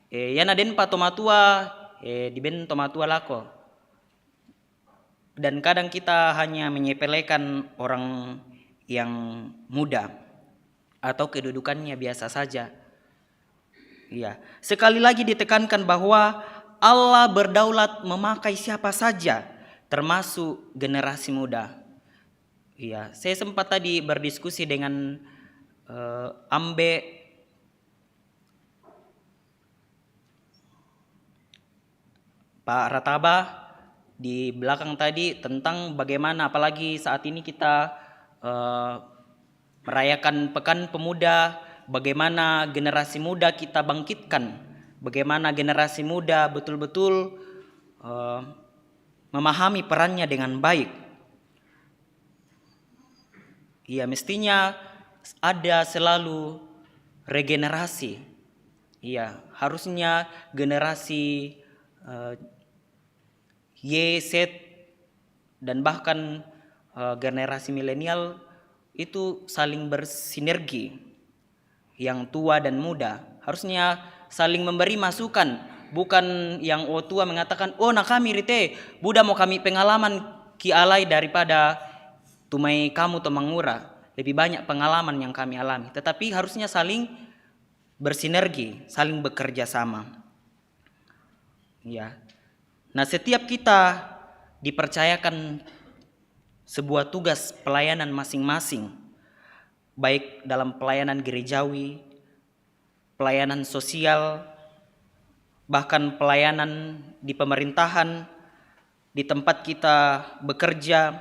yana den pa tomatua di ben tomatua lako. Dan kadang kita hanya menyepelekan orang yang muda atau kedudukannya biasa saja. Iya, sekali lagi ditekankan bahwa Allah berdaulat memakai siapa saja, termasuk generasi muda. Iya, saya sempat tadi berdiskusi dengan Ambe Pak Rataba di belakang tadi tentang bagaimana apalagi saat ini kita merayakan Pekan Pemuda, bagaimana generasi muda kita bangkitkan, bagaimana generasi muda betul-betul memahami perannya dengan baik. Iya, mestinya ada selalu regenerasi. Iya, harusnya generasi Y, Z, dan bahkan generasi milenial itu saling bersinergi. Yang tua dan muda harusnya saling memberi masukan, bukan yang tua mengatakan, "Oh, nah kami rite, budak mau kami pengalaman ki alai daripada tumai kamu tomangura." Lebih banyak pengalaman yang kami alami, tetapi harusnya saling bersinergi, saling bekerja sama. Ya. Nah, setiap kita dipercayakan sebuah tugas pelayanan masing-masing, baik dalam pelayanan gerejawi, pelayanan sosial, bahkan pelayanan di pemerintahan, di tempat kita bekerja.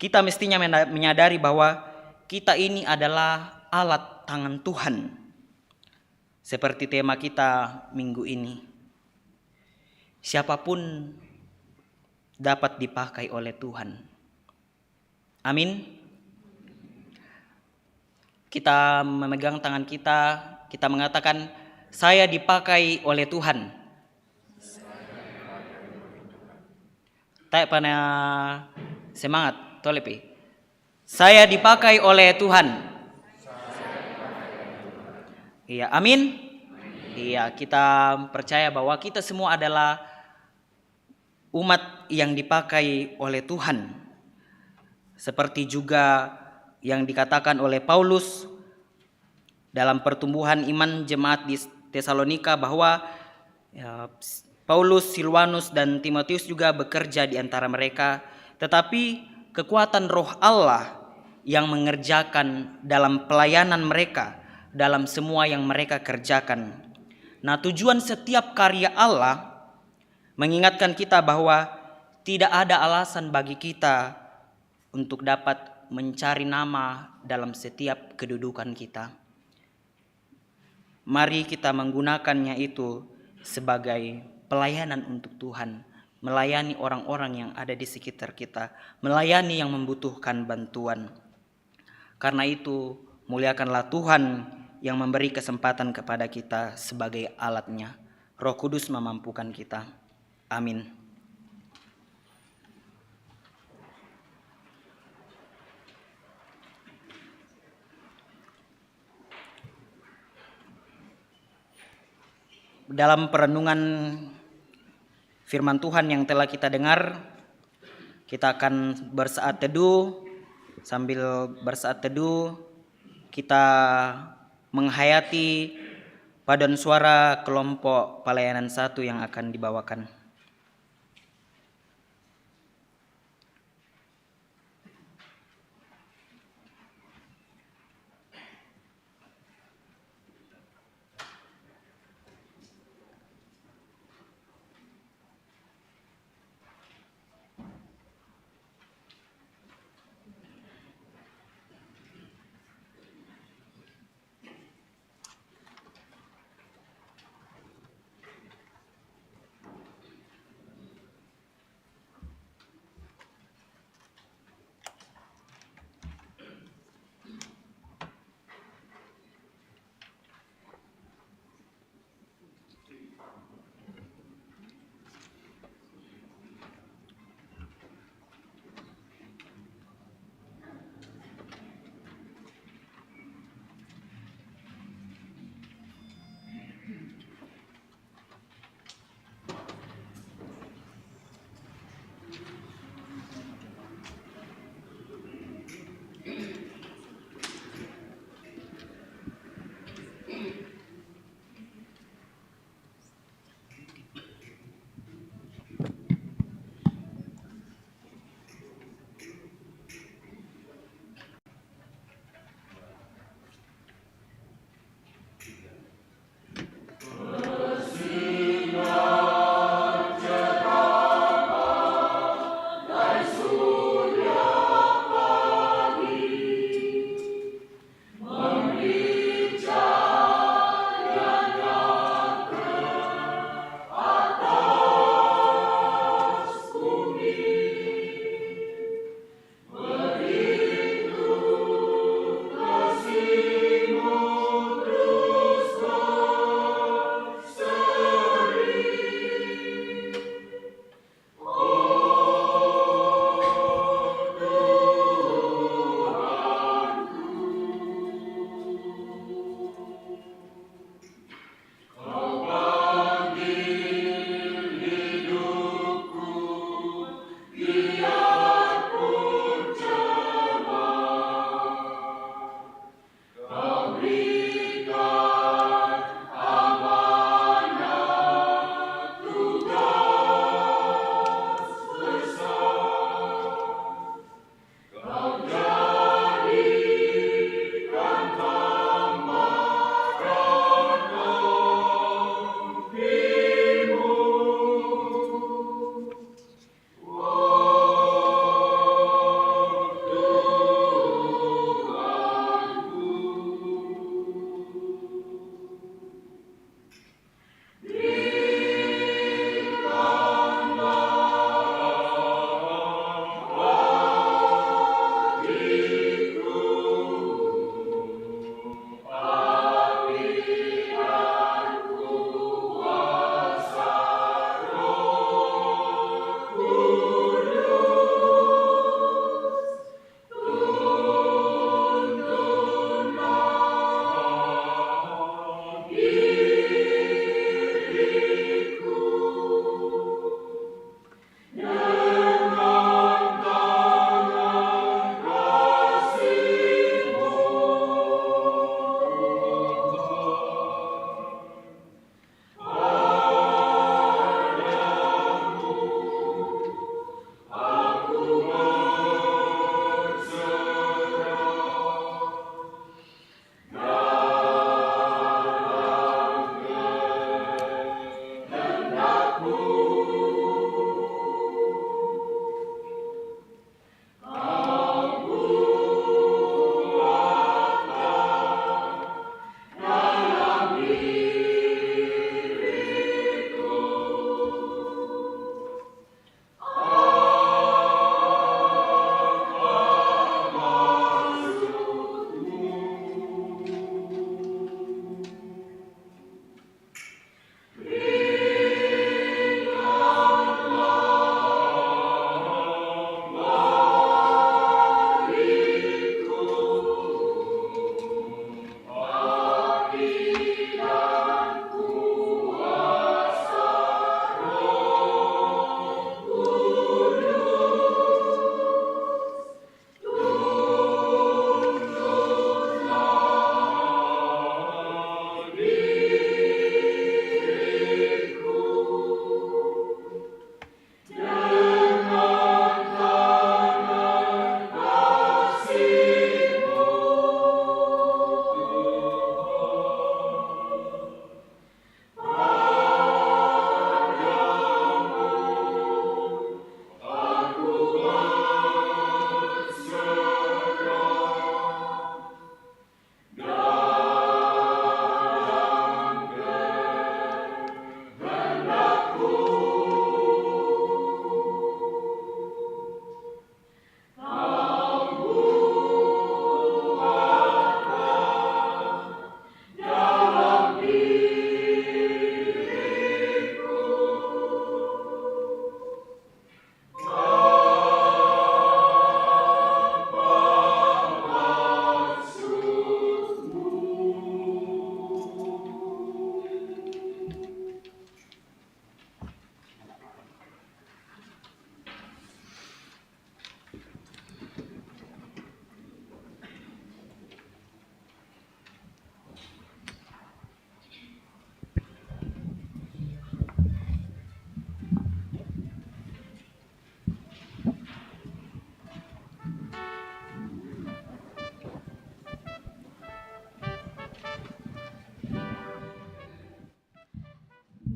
Kita mestinya menyadari bahwa kita ini adalah alat tangan Tuhan. Seperti tema kita minggu ini. Siapapun dapat dipakai oleh Tuhan. Amin. Kita memegang tangan kita mengatakan, saya dipakai oleh Tuhan. Tak pada semangat, tolepi. Saya dipakai oleh Tuhan. Iya, amin. Iya, kita percaya bahwa kita semua adalah umat yang dipakai oleh Tuhan. Seperti juga yang dikatakan oleh Paulus dalam pertumbuhan iman jemaat di Tesalonika bahwa Paulus, Silwanus, dan Timotius juga bekerja di antara mereka. Tetapi kekuatan Roh Allah yang mengerjakan dalam pelayanan mereka, dalam semua yang mereka kerjakan. Nah, tujuan setiap karya Allah mengingatkan kita bahwa tidak ada alasan bagi kita untuk dapat mencari nama dalam setiap kedudukan kita. Mari kita menggunakannya itu sebagai pelayanan untuk Tuhan, melayani orang-orang yang ada di sekitar kita, melayani yang membutuhkan bantuan. Karena itu, muliakanlah Tuhan yang memberi kesempatan kepada kita sebagai alatnya. Roh Kudus memampukan kita. Amin. Dalam perenungan firman Tuhan yang telah kita dengar, kita akan bersaat teduh. Sambil bersaat teduh, kita menghayati paduan suara kelompok pelayanan 1 yang akan dibawakan.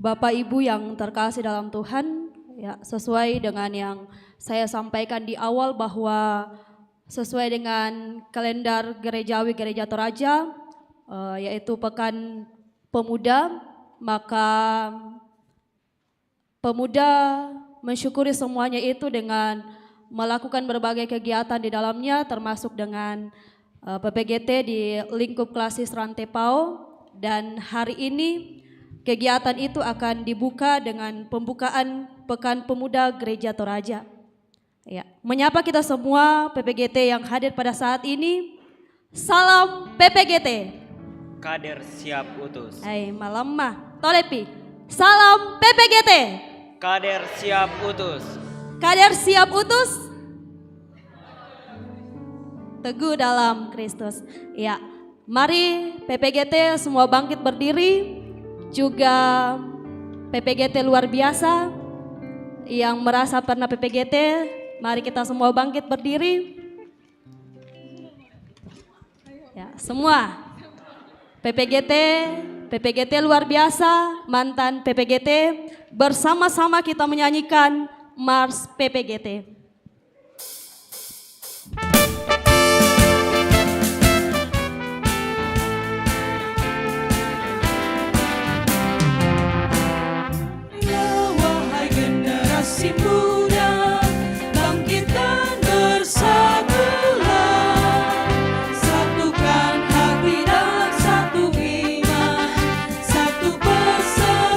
Bapak Ibu yang terkasih dalam Tuhan, ya, sesuai dengan yang saya sampaikan di awal bahwa sesuai dengan kalender gerejawi Gereja Toraja, yaitu Pekan Pemuda, maka pemuda mensyukuri semuanya itu dengan melakukan berbagai kegiatan di dalamnya, termasuk dengan PPGT di lingkup klasis Rantepao. Dan hari ini kegiatan itu akan dibuka dengan pembukaan Pekan Pemuda Gereja Toraja. Ya, menyapa kita semua PPGT yang hadir pada saat ini. Salam PPGT. Kader siap utus. Malam mah, tolepi. Salam PPGT. Kader siap utus. Kader siap utus. Teguh dalam Kristus. Ya, mari PPGT semua bangkit berdiri. Juga PPGT luar biasa yang merasa pernah PPGT, mari kita semua bangkit berdiri. Ya, semua PPGT luar biasa, mantan PPGT, bersama-sama kita menyanyikan Mars PPGT. Si muda, bangkitkan bersatulah, satukan hati dan satu iman, satu persekutuan,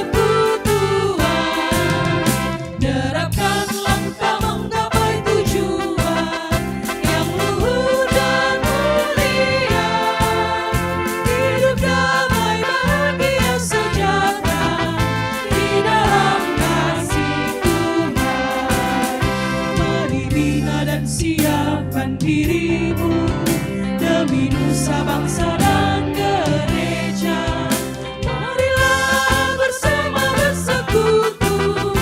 derapkan langkah menggapai tujuan yang luhur dan mulia, hidup damai bahagia sejahtera di dalam kasih. Dan siapkan dirimu demi nusa bangsa dan gereja. Marilah bersama bersekutu,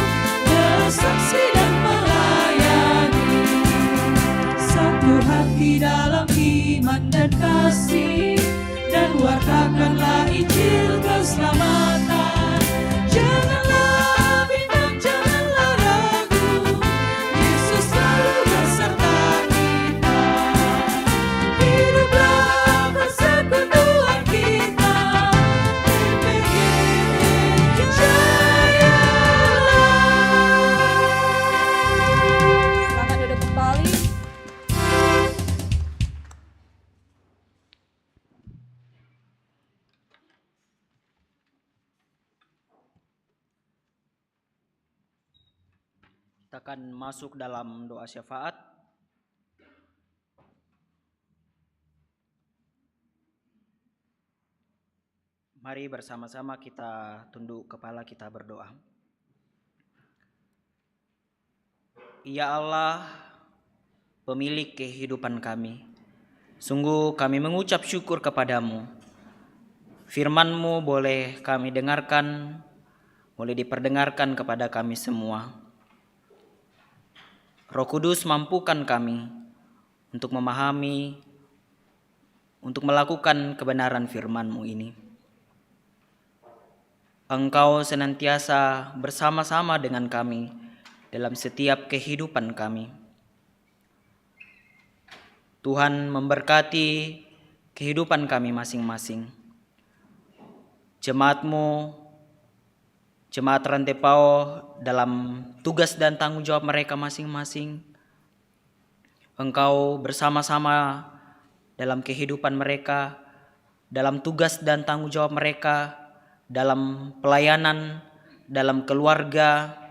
bersaksi dan melayani, satu hati dalam iman dan kasih, dan wartakanlah Injil keselamatan. Janganlah bimbang, janganlah ragu, Yesus selalu beserta kita. Hiduplah persekutuan kita, PPGT Jaya. Silakan duduk kembali. Kita akan masuk dalam doa syafaat. Mari bersama-sama kita tunduk kepala, kita berdoa. Ya Allah, pemilik kehidupan kami, sungguh kami mengucap syukur kepadamu. Firman-Mu boleh kami dengarkan, boleh diperdengarkan kepada kami semua. Roh Kudus mampukan kami untuk memahami, untuk melakukan kebenaran firman-Mu ini. Engkau senantiasa bersama-sama dengan kami dalam setiap kehidupan kami. Tuhan memberkati kehidupan kami masing-masing. Jemaat-Mu, Jemaat Rantepao dalam tugas dan tanggung jawab mereka masing-masing. Engkau bersama-sama dalam kehidupan mereka, dalam tugas dan tanggung jawab mereka, dalam pelayanan, dalam keluarga,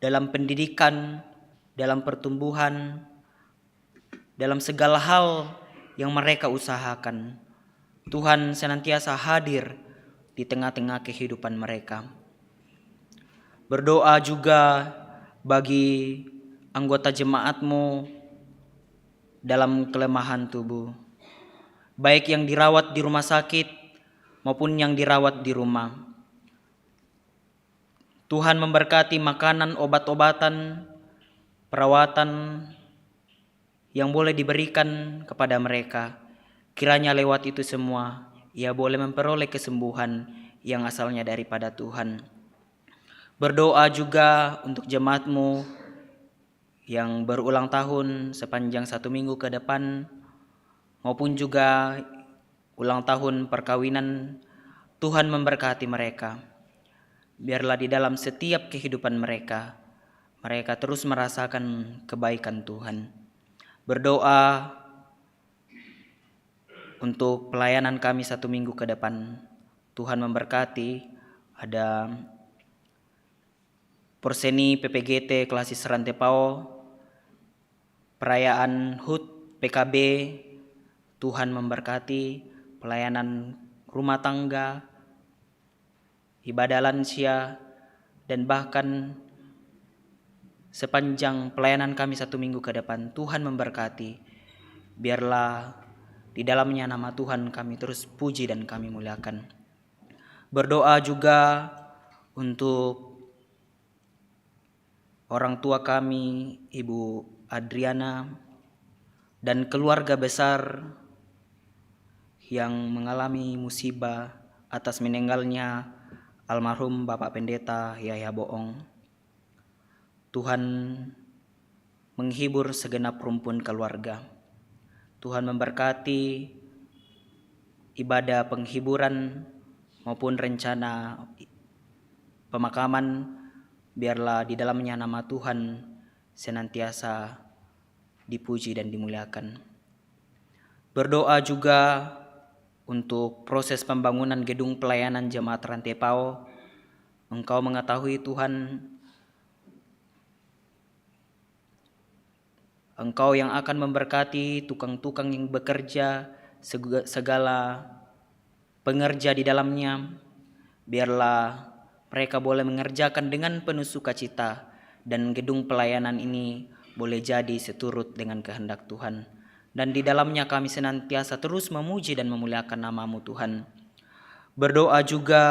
dalam pendidikan, dalam pertumbuhan, dalam segala hal yang mereka usahakan. Tuhan senantiasa hadir di tengah-tengah kehidupan mereka. Berdoa juga bagi anggota jemaat-Mu dalam kelemahan tubuh, baik yang dirawat di rumah sakit maupun yang dirawat di rumah. Tuhan memberkati makanan, obat-obatan, perawatan yang boleh diberikan kepada mereka. Kiranya lewat itu semua ia boleh memperoleh kesembuhan yang asalnya daripada Tuhan. Berdoa juga untuk jemaatmu yang berulang tahun sepanjang 1 minggu ke depan, maupun juga ulang tahun perkawinan. Tuhan memberkati mereka. Biarlah di dalam setiap kehidupan mereka, mereka terus merasakan kebaikan Tuhan. Berdoa untuk pelayanan kami 1 minggu ke depan. Tuhan memberkati. Ada Porseni PPGT Klasis Rantepao, perayaan HUT PKB. Tuhan memberkati pelayanan rumah tangga, ibadah lansia, dan bahkan sepanjang pelayanan kami 1 minggu ke depan. Tuhan memberkati. Biarlah di dalamnya nama Tuhan kami terus puji dan kami muliakan. Berdoa juga untuk orang tua kami, Ibu Adriana, dan keluarga besar yang mengalami musibah atas meninggalnya almarhum Bapak Pendeta Yahya Boong. Tuhan menghibur segenap rumpun keluarga. Tuhan memberkati ibadah penghiburan maupun rencana pemakaman. Biarlah di dalamnya nama Tuhan senantiasa dipuji dan dimuliakan. Berdoa juga untuk proses pembangunan gedung pelayanan Jemaat Rantepao. Engkau mengetahui Tuhan, Engkau yang akan memberkati tukang-tukang yang bekerja, segala pengerja di dalamnya. Biarlah mereka boleh mengerjakan dengan penuh sukacita, dan gedung pelayanan ini boleh jadi seturut dengan kehendak Tuhan. Dan di dalamnya kami senantiasa terus memuji dan memuliakan nama-Mu Tuhan. Berdoa juga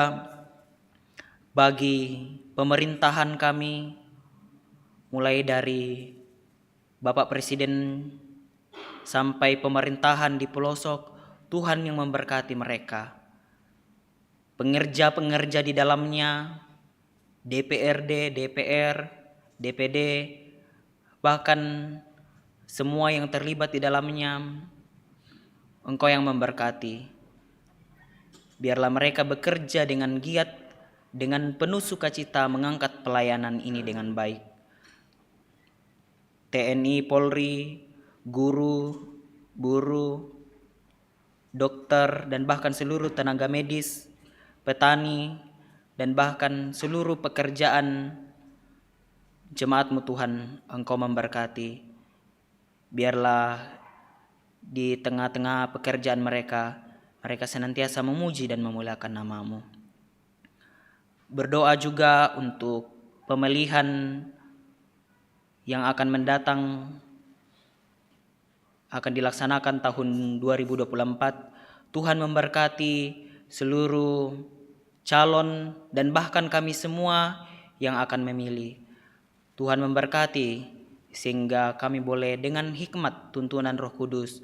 bagi pemerintahan kami, mulai dari Bapak Presiden sampai pemerintahan di pelosok. Tuhan yang memberkati mereka. Pengerja-pengerja di dalamnya, DPRD, DPR, DPD, bahkan semua yang terlibat di dalamnya, Engkau yang memberkati. Biarlah mereka bekerja dengan giat, dengan penuh sukacita mengangkat pelayanan ini dengan baik. TNI, Polri, guru, buruh, dokter, dan bahkan seluruh tenaga medis, petani, dan bahkan seluruh pekerjaan jemaat-Mu Tuhan, Engkau memberkati. Biarlah di tengah-tengah pekerjaan mereka, mereka senantiasa memuji dan memuliakan nama-Mu. Berdoa juga untuk pemilihan yang akan mendatang, akan dilaksanakan tahun 2024. Tuhan memberkati seluruh calon dan bahkan kami semua yang akan memilih. Tuhan memberkati sehingga kami boleh dengan hikmat tuntunan Roh Kudus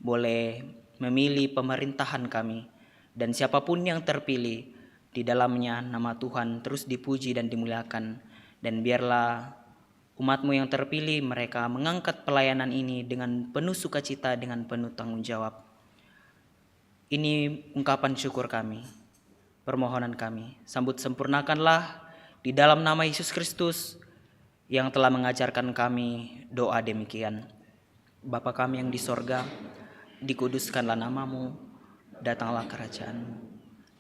boleh memilih pemerintahan kami, dan siapapun yang terpilih di dalamnya nama Tuhan terus dipuji dan dimuliakan. Dan biarlah umat-Mu yang terpilih mereka mengangkat pelayanan ini dengan penuh sukacita, dengan penuh tanggung jawab. Ini ungkapan syukur kami, permohonan kami. Sambut sempurnakanlah di dalam nama Yesus Kristus yang telah mengajarkan kami doa demikian. Bapa kami yang di sorga, dikuduskanlah nama-Mu, datanglah kerajaan-Mu,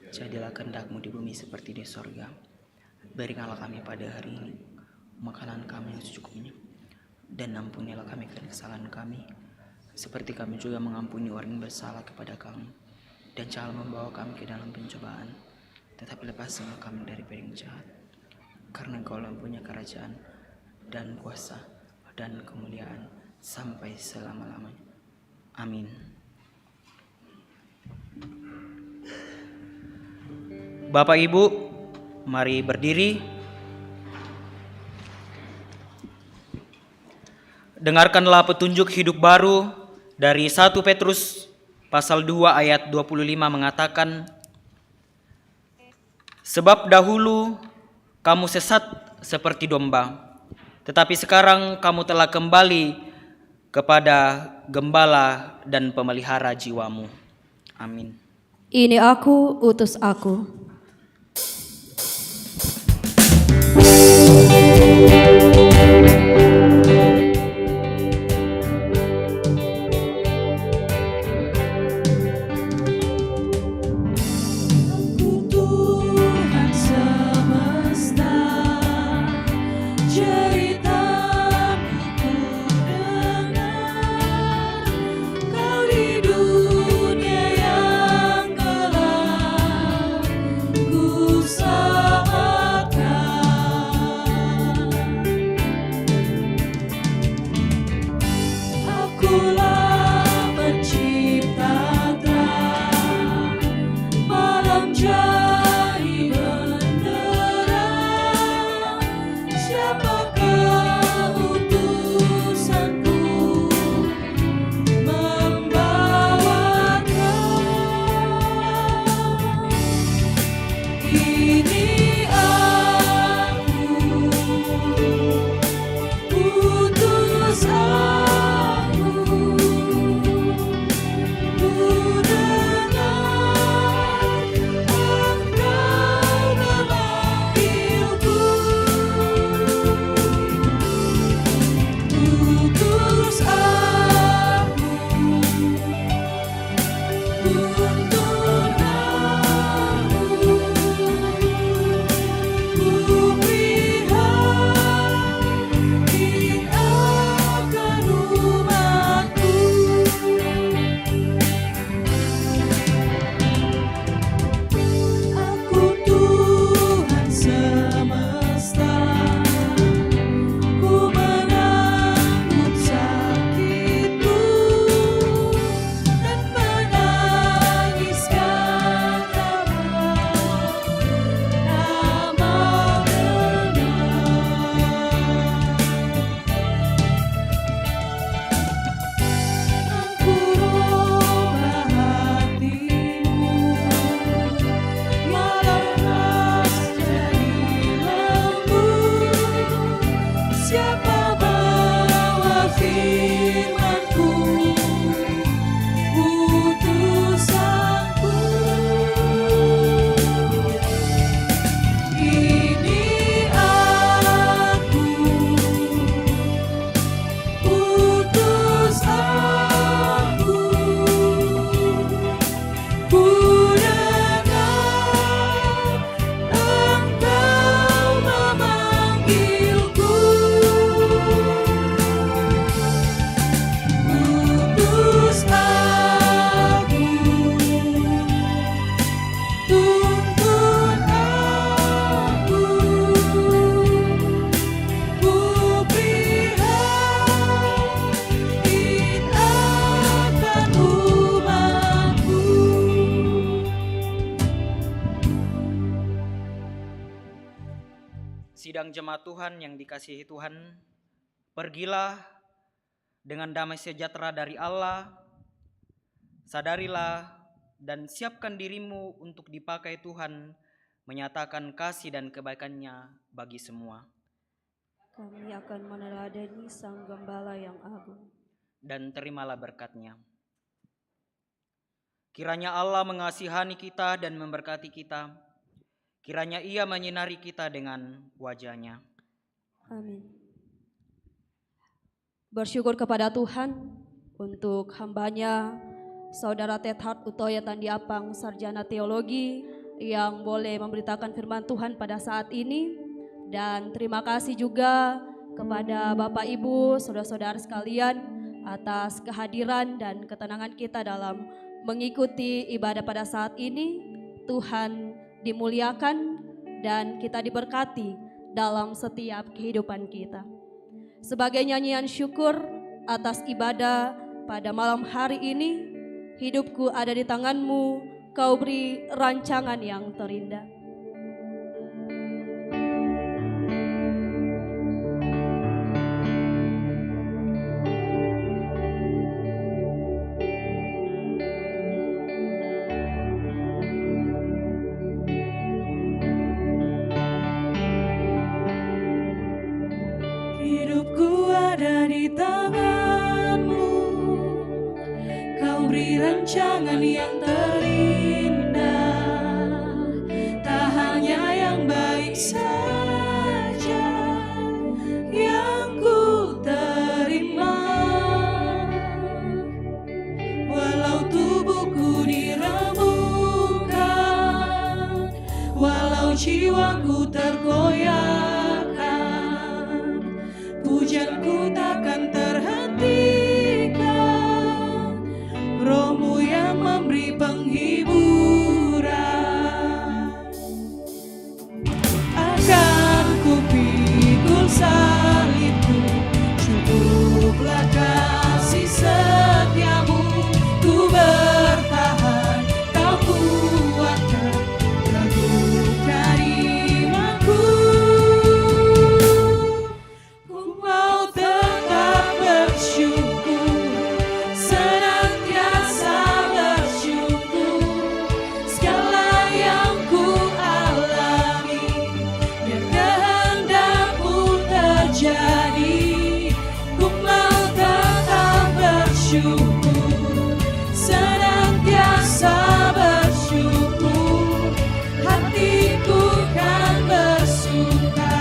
jadilah kehendak-Mu di bumi seperti di sorga. Berikanlah kami pada hari ini makanan kami yang secukupnya, dan ampunilah kami kesalahan kami, seperti kami juga mengampuni orang yang bersalah kepada kami. Dan jangan membawa kami ke dalam pencobaan, tetapi lepaskanlah kami dari yang jahat. Karena Engkau yang punya kerajaan dan kuasa dan kemuliaan sampai selama-lamanya. Amin. Bapak Ibu, mari berdiri. Dengarkanlah petunjuk hidup baru dari 1 Petrus pasal 2 ayat 25 mengatakan, sebab dahulu kamu sesat seperti domba, tetapi sekarang kamu telah kembali kepada gembala dan pemelihara jiwamu. Amin. Ini aku, utus aku. Tuhan semesta, ceritamu ku dengar. Kau di dunia yang gelap, ku selamatkan. Akulah pencipta terang, malam jadi benderang. Siapakah utusanku membawakan? Ini aku, utus aku. Ku dengar Engkau memanggilku. Utus aku, tuntun aku. Ku prihatin akan umatku. Aku Tuhan semesta, ku menanggung sakitku dan menangiskan nama Engkau rubah hatimu, malam ras jadi lembut. Siapa bawa firman-Ku, utusanku. Ini aku, utus aku. Ku dengar Engkau memanggilku. Utus aku, tuntun aku. Ku prihatin akan umatku. Sidang jemaat Tuhan yang dikasihi Tuhan, pergilah dengan damai sejahtera dari Allah. Sadarilah dan siapkan dirimu untuk dipakai Tuhan menyatakan kasih dan kebaikannya bagi semua. Kami akan meneladani Sang Gembala yang agung. Dan terimalah berkat-Nya. Kiranya Allah mengasihani kita dan memberkati kita. Kiranya Ia menyinari kita dengan wajah-Nya. Amin. Bersyukur kepada Tuhan untuk hambanya Saudara Tethard Utoya Tandiapang, Sarjana Teologi, yang boleh memberitakan firman Tuhan pada saat ini. Dan terima kasih juga kepada Bapak Ibu, saudara-saudara sekalian atas kehadiran dan ketenangan kita dalam mengikuti ibadah pada saat ini. Tuhan dimuliakan dan kita diberkati dalam setiap kehidupan kita. Sebagai nyanyian syukur atas ibadah pada malam hari ini, hidupku ada di tangan-Mu, Kau beri rancangan yang terindah. tangan-Mu. Kau beri rancangan yang terindah, tak hanya yang baik saja yang ku terima. Walau tubuhku diremukkan, walau jiwaku tergoyahkan, pujianku takkan terhentikan. Roh-Mu yang memberi penghiburan. Akan ku pikul salibku, cukuplah kasih setia-Mu. Ku bertahan, Kau kuatkan teguhkan imanku. Ku mau tetap bersyukur, senantiasa bersyukur. Segala yang ku alami, biar kehendak-Mu terjadi. Ku mau tetap bersyukur, senantiasa bersyukur. Hatiku kan bersuka,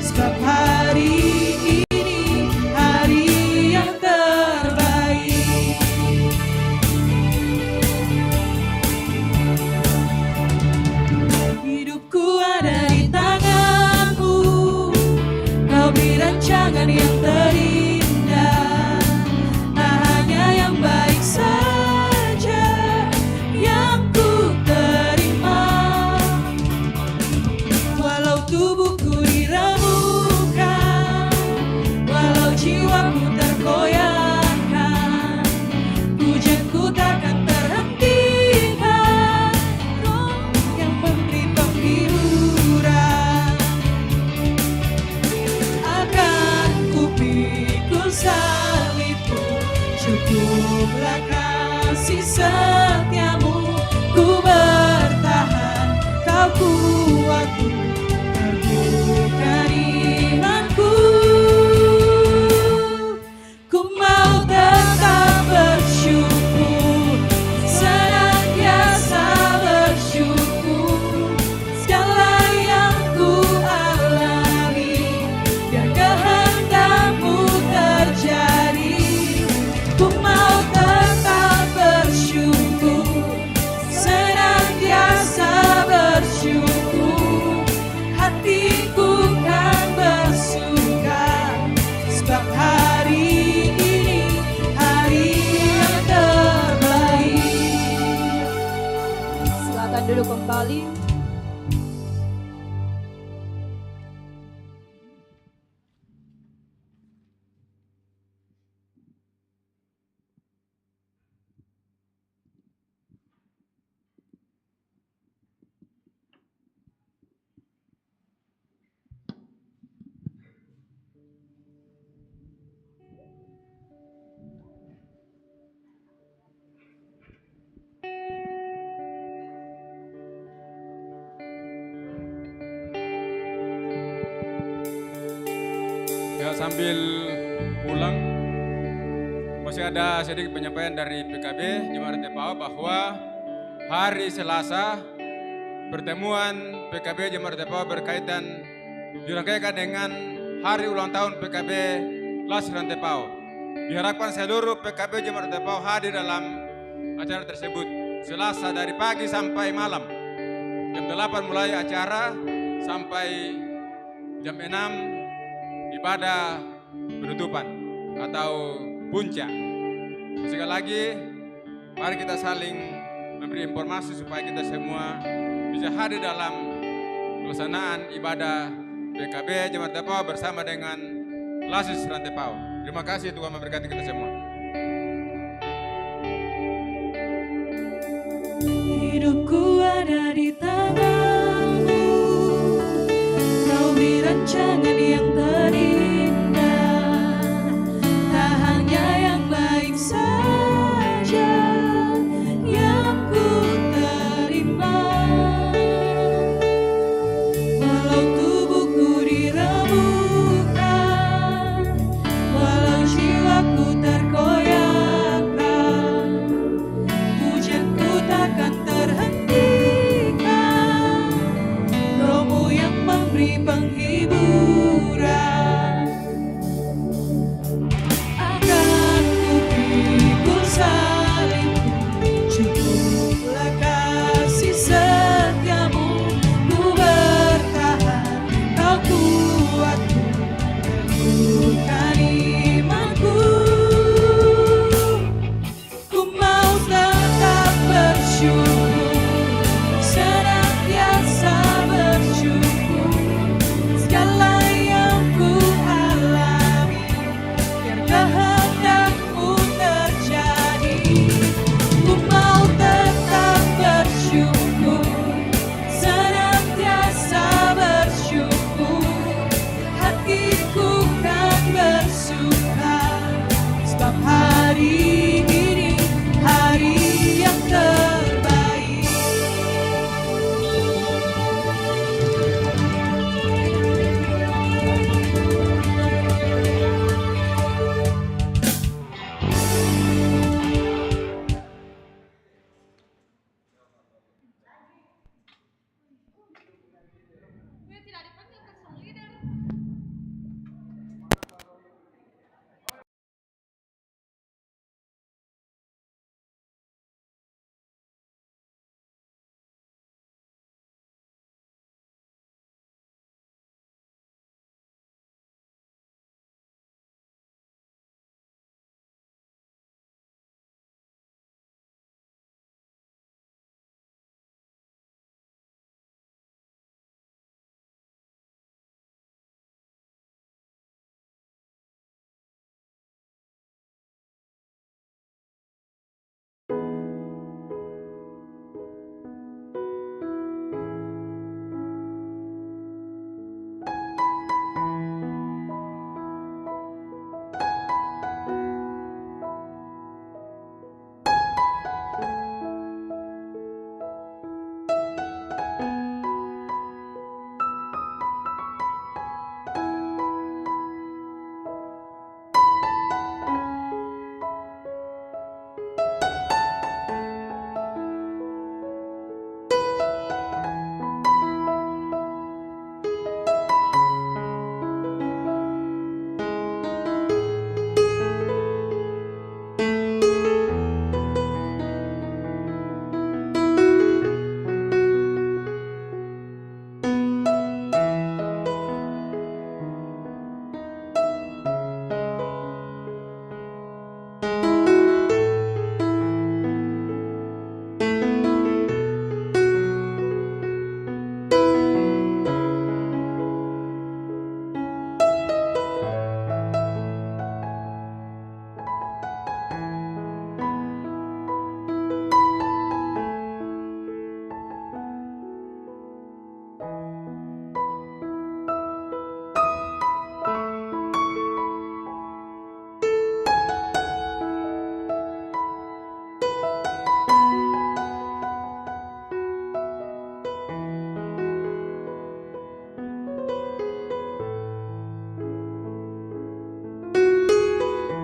sebab hari ini hari yang terbaik. Hidupku ada di tangan-Mu. Kau beri rancangan yang terindah, tak hanya yang baik saja yang ku terima. Walau tubuhku diremukkan, walau jiwaku tergoyahkan, pujianku takkan terhentikan. Roh yang memberi penghiburan. Akan ku pikul salibku, cukuplah kasih setia-Mu. Ku bertahan, Kau kuatku, teguhkan imanku. Ku mau tetap bersyukur, senantiasa bersyukur. Segala yang ku alami, biar kehendak-Mu terjadi. Ku mau tetap bersyukur, senantiasa bersyukur. Hatiku kan bersuka, sebab hari ini hari yang terbaik. Silakan duduk kembali. Ya, sambil pulang masih ada sedikit penyampaian dari PKB Jemaat Tepao bahwa hari Selasa pertemuan PKB Jemaat Tepao berkaitan dirangkaikan dengan hari ulang tahun PKB Las Rantepao. Diharapkan seluruh PKB Jemaat Tepao hadir dalam acara tersebut Selasa dari pagi sampai malam. Jam 8 mulai acara sampai jam 6 ibadah penutupan atau puncak. Sekali lagi, mari kita saling memberi informasi supaya kita semua bisa hadir dalam pelaksanaan ibadah PKB Jemaat Tepao bersama dengan Lasis Rantepao. Terima kasih, Tuhan memberkati kita semua. Hidupku ada di tangan-Mu. Kau beri rancangan yang terindah,